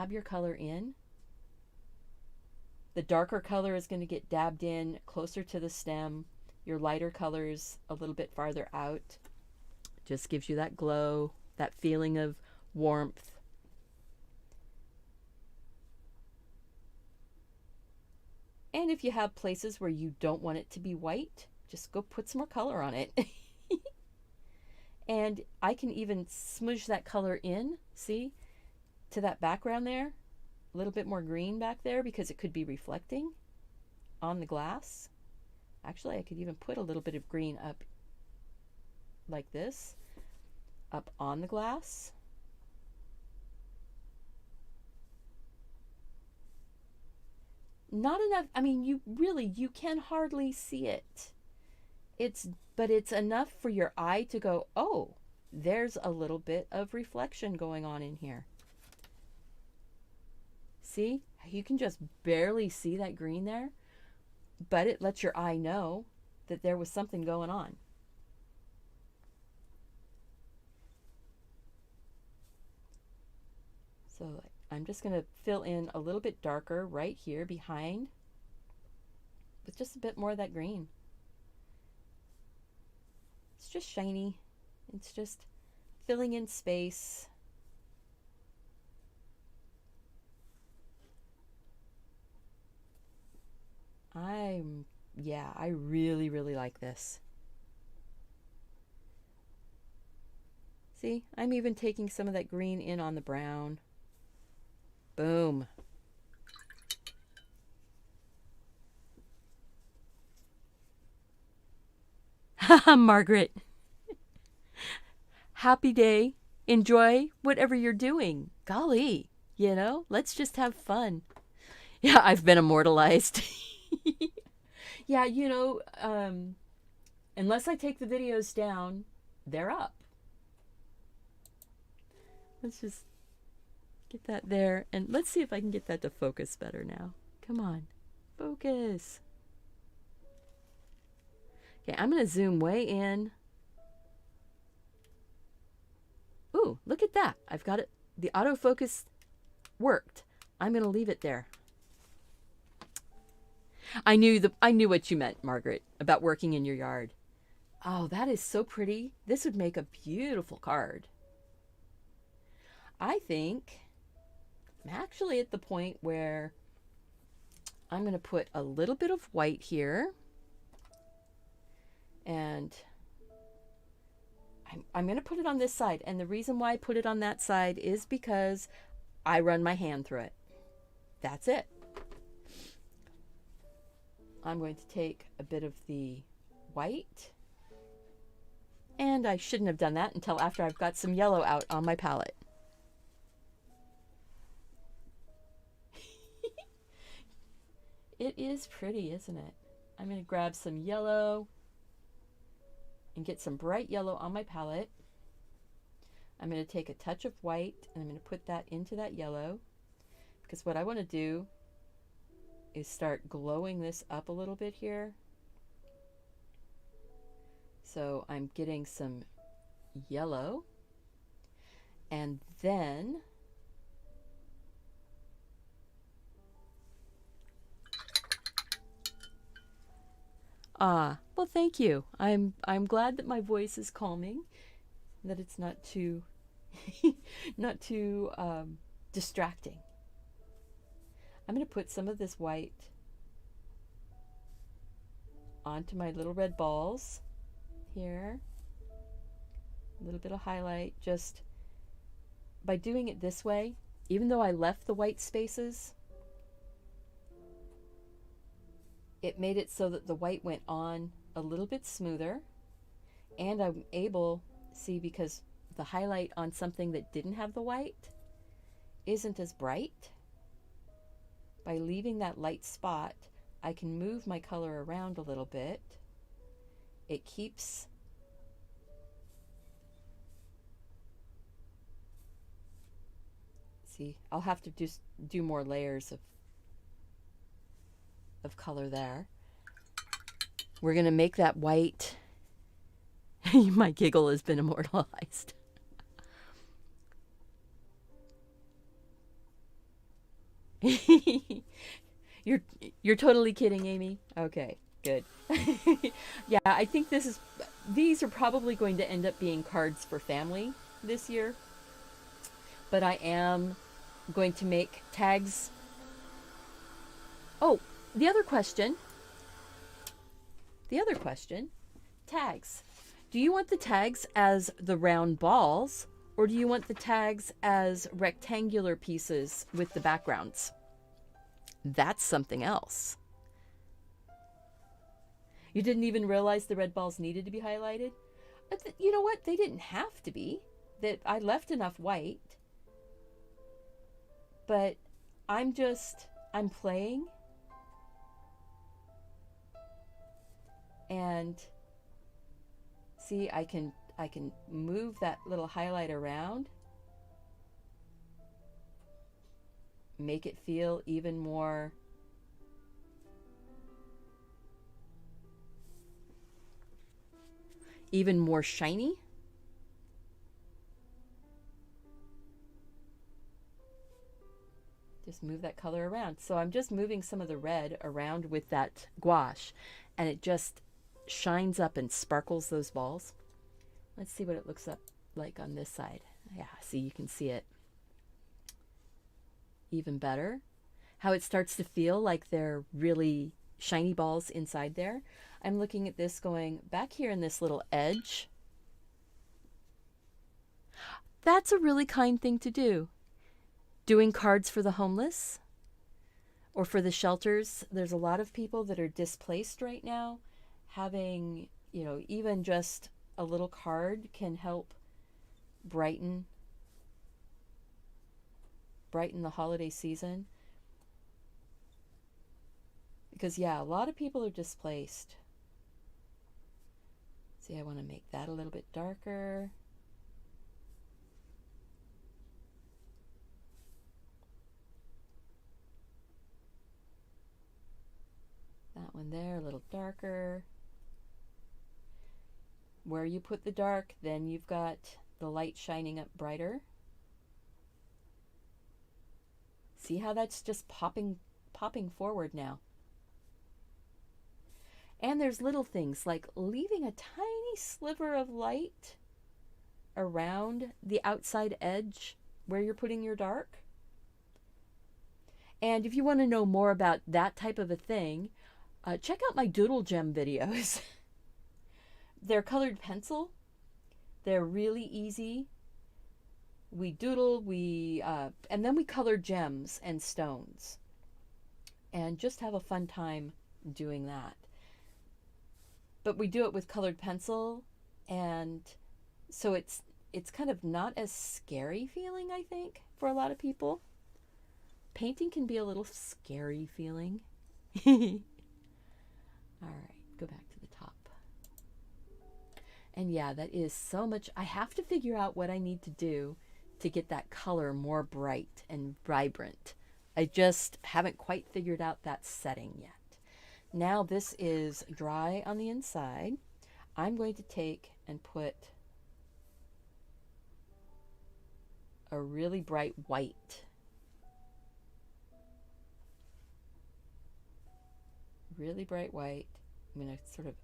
your color in. The darker color is going to get dabbed in closer to the stem. Your lighter colors a little bit farther out. Just gives you that glow, that feeling of warmth. And if you have places where you don't want it to be white, just go put some more color on it. And I can even smudge that color in, see, to that background there. A little bit more green back there because it could be reflecting on the glass. Actually, I could even put a little bit of green up like this, up on the glass. Not enough, I mean, you can hardly see it. But it's enough for your eye to go, oh, there's a little bit of reflection going on in here. See, you can just barely see that green there, but it lets your eye know that there was something going on. So I'm just going to fill in a little bit darker right here behind with just a bit more of that green. It's just shiny. It's just filling in space. I really, really like this. See, I'm even taking some of that green in on the brown. Boom. Haha, Margaret. Happy day. Enjoy whatever you're doing. Golly, you know, let's just have fun. Yeah, I've been immortalized. Yeah, you know, unless I take the videos down, they're up. Let's just get that there. And let's see if I can get that to focus better now. Come on, focus. Okay, I'm going to zoom way in. Ooh, look at that. I've got it. The autofocus worked. I'm going to leave it there. I knew what you meant, Margaret, about working in your yard. Oh, that is so pretty. This would make a beautiful card. I think I'm actually at the point where I'm going to put a little bit of white here. And I'm going to put it on this side. And the reason why I put it on that side is because I run my hand through it. That's it. I'm going to take a bit of the white. And I shouldn't have done that until after I've got some yellow out on my palette. It is pretty, isn't it? I'm going to grab some yellow and get some bright yellow on my palette. I'm going to take a touch of white and I'm going to put that into that yellow, because what I want to do is start glowing this up a little bit here. So I'm getting some yellow, and then well, thank you. I'm glad that my voice is calming, that it's not too not too distracting. I'm going to put some of this white onto my little red balls here. A little bit of highlight. Just by doing it this way, even though I left the white spaces, it made it so that the white went on a little bit smoother, and I'm able, see, because the highlight on something that didn't have the white isn't as bright, by leaving that light spot, I can move my color around a little bit. It keeps see, I'll have to just do more layers of color there. We're going to make that white. My giggle has been immortalized. You're totally kidding, Amy. Okay, good. Yeah, I think these are probably going to end up being cards for family this year. But I am going to make tags. Oh, the other question, tags. Do you want the tags as the round balls, or do you want the tags as rectangular pieces with the backgrounds? That's something else. You didn't even realize the red balls needed to be highlighted? You know what? They didn't have to be. That I left enough white. But I'm playing. And see, I can move that little highlight around. Make it feel even more shiny. Just move that color around. So I'm just moving some of the red around with that gouache, and it just shines up and sparkles those balls. Let's see what it looks like on this side. Yeah, see, you can see it even better. How it starts to feel like they're really shiny balls inside there. I'm looking at this going back here in this little edge. That's a really kind thing to do. Doing cards for the homeless or for the shelters. There's a lot of people that are displaced right now. Having, even just a little card can help brighten the holiday season. Because, yeah, a lot of people are displaced. See, I want to make that a little bit darker. That one there, a little darker. Where you put the dark, then you've got the light shining up brighter. See how that's just popping forward now. And there's little things like leaving a tiny sliver of light around the outside edge where you're putting your dark. And if you want to know more about that type of a thing, check out my doodle gem videos. They're colored pencil. They're really easy. We doodle, and then we color gems and stones. And just have a fun time doing that. But we do it with colored pencil, and so it's kind of not as scary feeling, I think, for a lot of people. Painting can be a little scary feeling. All right, go back to the top. And yeah, that is so much. I have to figure out what I need to do to get that color more bright and vibrant. I just haven't quite figured out that setting yet. Now this is dry on the inside. I'm going to take and put a really bright white. Really bright white. I'm going to sort of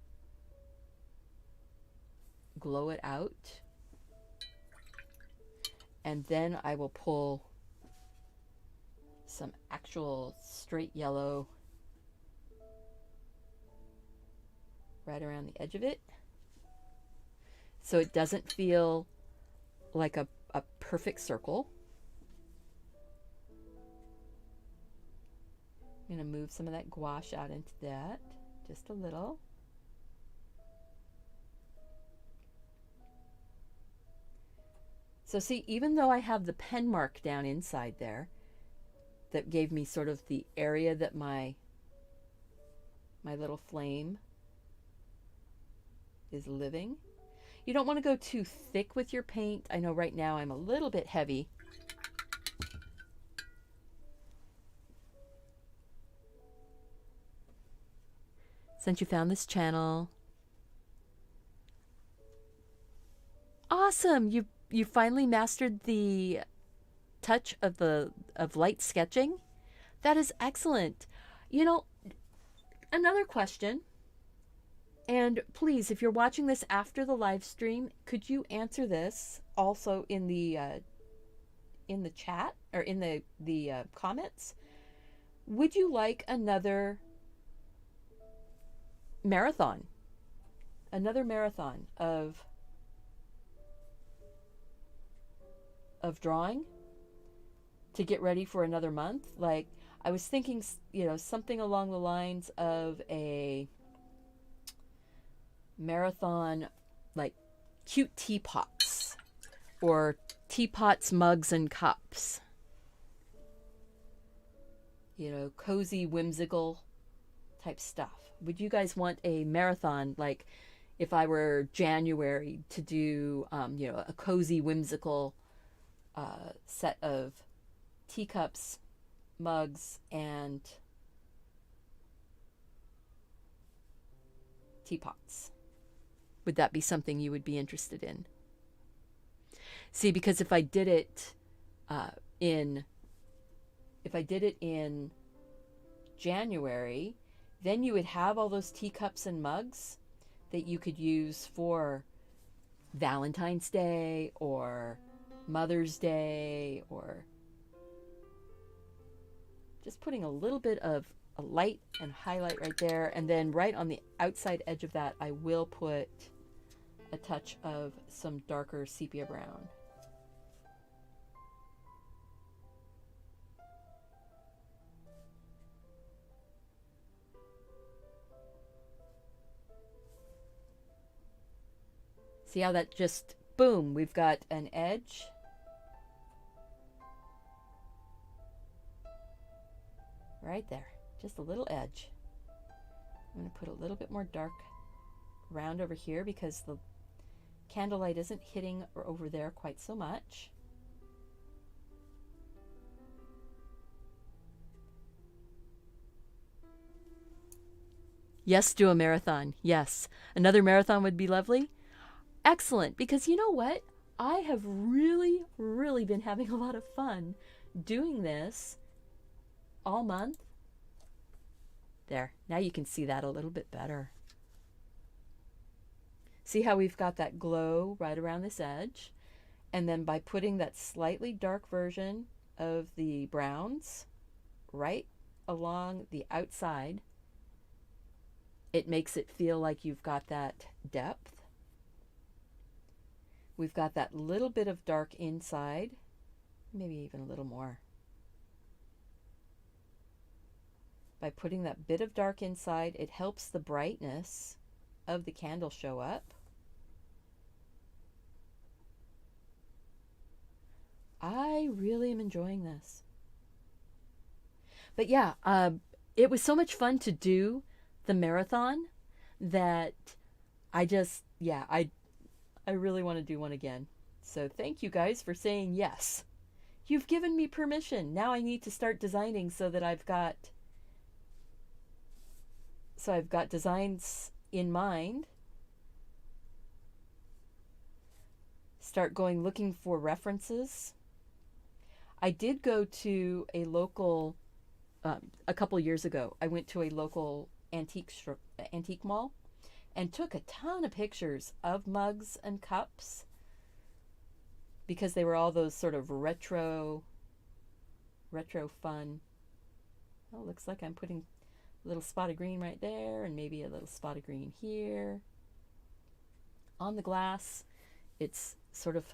glow it out. And then I will pull some actual straight yellow right around the edge of it, so it doesn't feel like a perfect circle. I'm going to move some of that gouache out into that, just a little. So see, even though I have the pen mark down inside there that gave me sort of the area that my little flame is living, you don't want to go too thick with your paint. I know right now I'm a little bit heavy. Since you found this channel, awesome! You finally mastered the touch of light sketching. That is excellent. You know, another question, and please, if you're watching this after the live stream, could you answer this also in the chat or in the comments? Would you like another marathon? Another marathon of drawing to get ready for another month? Like, I was thinking, you know, something along the lines of a marathon, like cute teapots or teapots, mugs, and cups. You know, cozy, whimsical type stuff. Would you guys want a marathon, like if I were January, to do, you know, a cozy, whimsical set of teacups, mugs, and teapots? Would that be something you would be interested in? See, because if I did it in January, then you would have all those teacups and mugs that you could use for Valentine's Day or Mother's Day, or just putting a little bit of a light and highlight right there. And then right on the outside edge of that, I will put a touch of some darker sepia brown. See how that just, boom, we've got an edge. Right there, just a little edge. I'm going to put a little bit more dark round over here because the candlelight isn't hitting over there quite so much. Yes, do a marathon. Yes. Another marathon would be lovely. Excellent, because you know what? I have really, really been having a lot of fun doing this all month. There, now you can see that a little bit better. See how we've got that glow right around this edge? And then by putting that slightly dark version of the browns right along the outside, it makes it feel like you've got that depth. We've got that little bit of dark inside, maybe even a little more. By putting that bit of dark inside, it helps the brightness of the candle show up. I really am enjoying this. But yeah, it was so much fun to do the marathon that I just, yeah, I really want to do one again. So thank you guys for saying yes. You've given me permission. Now I need to start designing so that I've got designs in mind start going looking for references. I did go to a local, a couple years ago, I went to a local antique mall and took a ton of pictures of mugs and cups because they were all those sort of retro fun. Oh, looks like I'm putting a little spot of green right there and maybe a little spot of green here. On the glass, it's sort of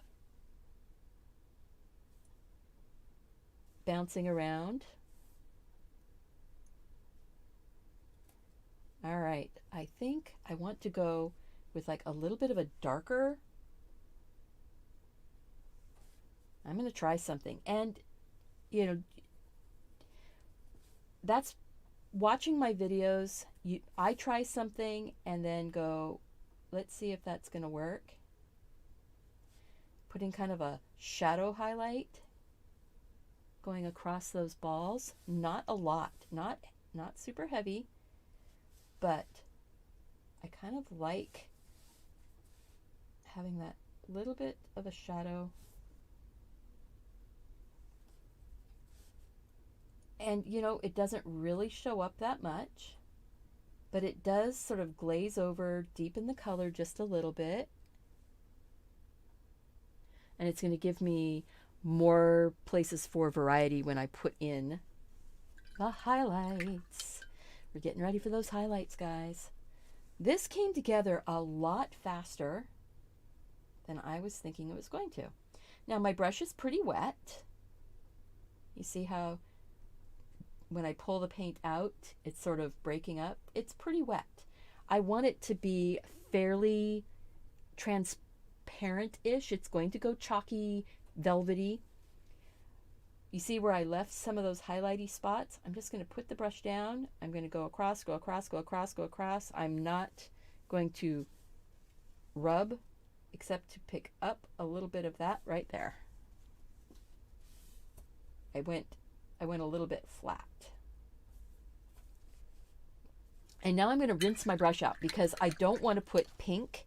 bouncing around. All right, I think I want to go with like a little bit of a darker. I'm going to try something. And, you know, that's watching my videos. I try something and then go, let's see if that's going to work. Putting kind of a shadow highlight going across those balls. Not a lot, not super heavy, but I kind of like having that little bit of a shadow. And you know, it doesn't really show up that much, but it does sort of glaze over, deepen the color just a little bit. And it's going to give me more places for variety when I put in the highlights. We're getting ready for those highlights, guys. This came together a lot faster than I was thinking it was going to. Now my brush is pretty wet. You see how when I pull the paint out, it's sort of breaking up. It's pretty wet. I want it to be fairly transparent-ish. It's going to go chalky, velvety. You see where I left some of those highlighty spots? I'm just going to put the brush down. I'm going to go across, go across, go across, go across. I'm not going to rub except to pick up a little bit of that right there. I went a little bit flat. And now I'm going to rinse my brush out because I don't want to put pink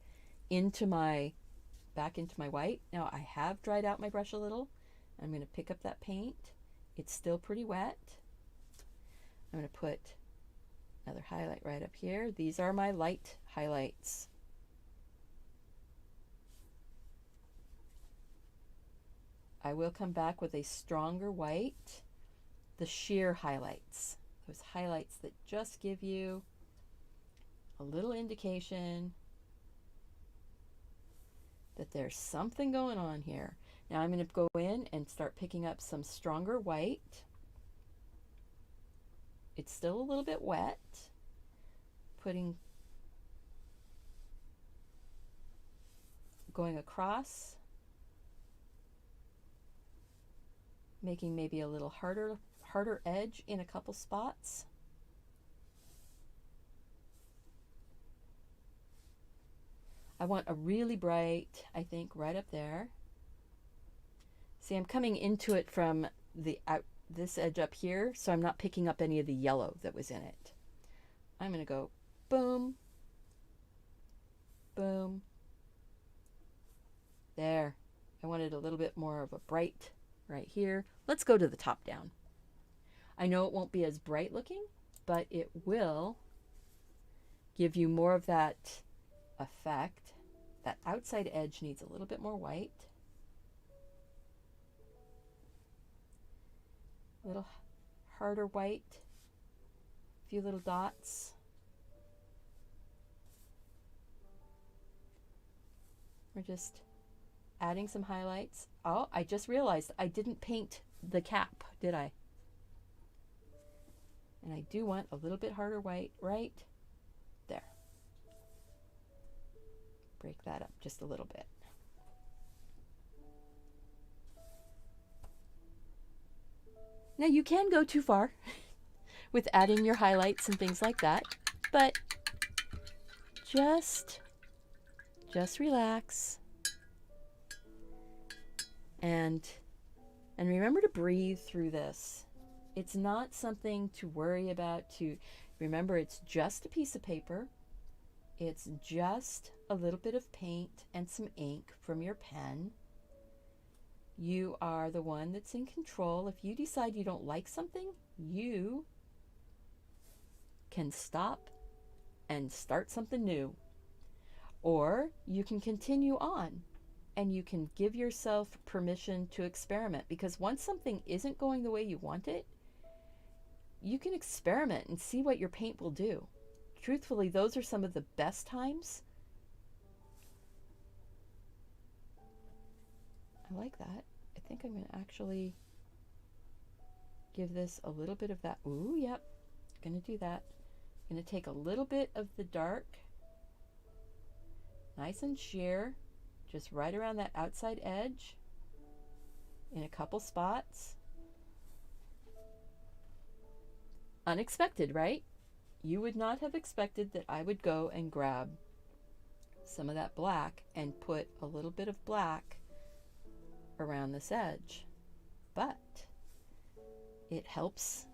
back into my white. Now I have dried out my brush a little. I'm going to pick up that paint. It's still pretty wet. I'm going to put another highlight right up here. These are my light highlights. I will come back with a stronger white. The sheer highlights, those highlights that just give you a little indication that there's something going on here. Now I'm going to go in and start picking up some stronger white. It's still a little bit wet. Going across, making maybe a little harder edge in a couple spots. I want a really bright, I think, right up there. See, I'm coming into it from this edge up here, so I'm not picking up any of the yellow that was in it. I'm going to go boom, boom. There. I wanted a little bit more of a bright right here. Let's go to the top down. I know it won't be as bright looking, but it will give you more of that effect. That outside edge needs a little bit more white. A little harder white. A few little dots. We're just adding some highlights. Oh, I just realized I didn't paint the cap, did I? And I do want a little bit harder white right there. Break that up just a little bit. Now you can go too far with adding your highlights and things like that, but just relax and remember to breathe through this. It's not something to worry about. To remember, it's just a piece of paper. It's just a little bit of paint and some ink from your pen. You are the one that's in control. If you decide you don't like something, you can stop and start something new. Or you can continue on and you can give yourself permission to experiment, because once something isn't going the way you want it, you can experiment and see what your paint will do. Truthfully, those are some of the best times. I like that. I think I'm going to actually give this a little bit of that. Ooh, yep. Going to do that. Going to take a little bit of the dark, nice and sheer, just right around that outside edge in a couple spots. Unexpected, right? You would not have expected that I would go and grab some of that black and put a little bit of black around this edge, but it helps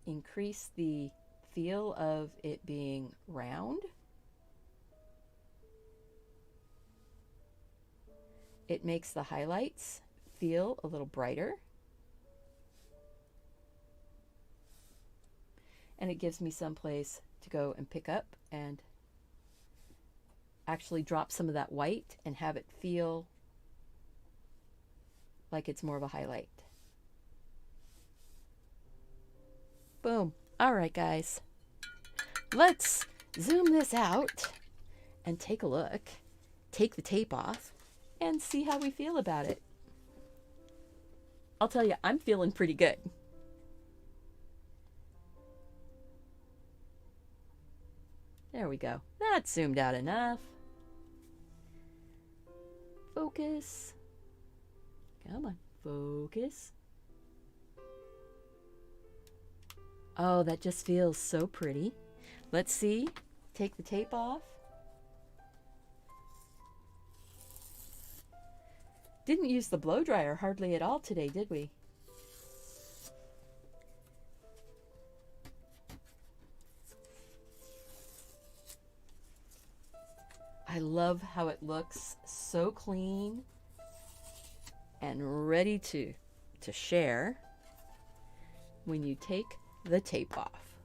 increase the feel of it being round. It makes the highlights feel a little brighter. And it gives me some place to go and pick up and actually drop some of that white and have it feel like it's more of a highlight. Boom. All right, guys. Let's zoom this out and take a look. Take the tape off and see how we feel about it. I'll tell you, I'm feeling pretty good. There we go. That's zoomed out enough. Focus. Come on, focus. Oh, that just feels so pretty. Let's see. Take the tape off. Didn't use the blow dryer hardly at all today, did we? I love how it looks so clean and ready to share when you take the tape off.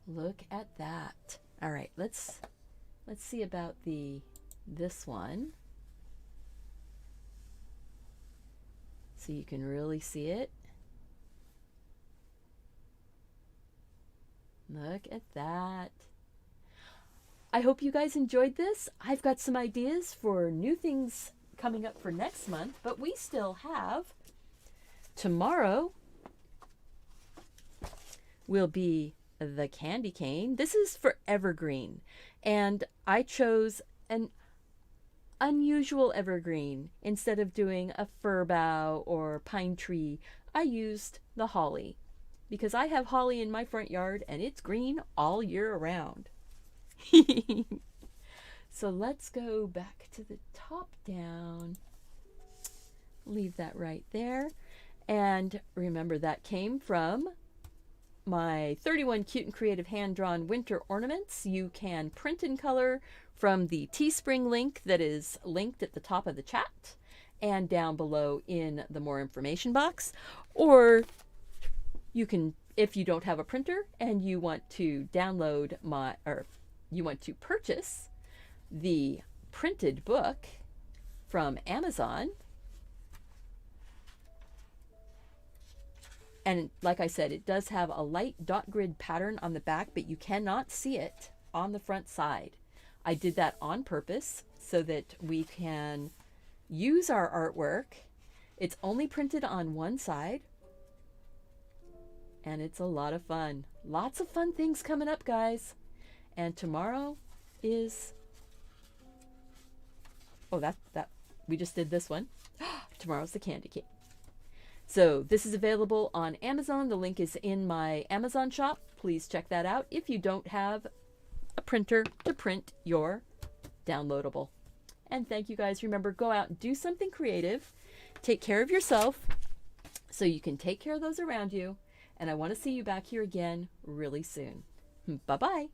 Look at that. All right, let's see about this one. So you can really see it. Look at that. I hope you guys enjoyed this. I've got some ideas for new things coming up for next month, but we still have tomorrow will be the candy cane. This is for evergreen, and I chose an unusual evergreen. Instead of doing a fir bough or pine tree, I used the holly because I have holly in my front yard and it's green all year around. So let's go back to the top down. Leave that right there. And remember, that came from my 31 Cute and Creative hand-drawn winter ornaments. You can print in color from the Teespring link that is linked at the top of the chat and down below in the more information box. Or you can, if you don't have a printer and you want to download you want to purchase the printed book from Amazon. And like I said, it does have a light dot grid pattern on the back, but you cannot see it on the front side. I did that on purpose so that we can use our artwork. It's only printed on one side, and it's a lot of fun. Lots of fun things coming up, guys. And tomorrow is, oh, that we just did this one. Tomorrow's the candy cane. So this is available on Amazon. The link is in my Amazon shop. Please check that out if you don't have a printer to print your downloadable. And thank you guys. Remember, go out and do something creative. Take care of yourself so you can take care of those around you. And I want to see you back here again really soon. Bye-bye.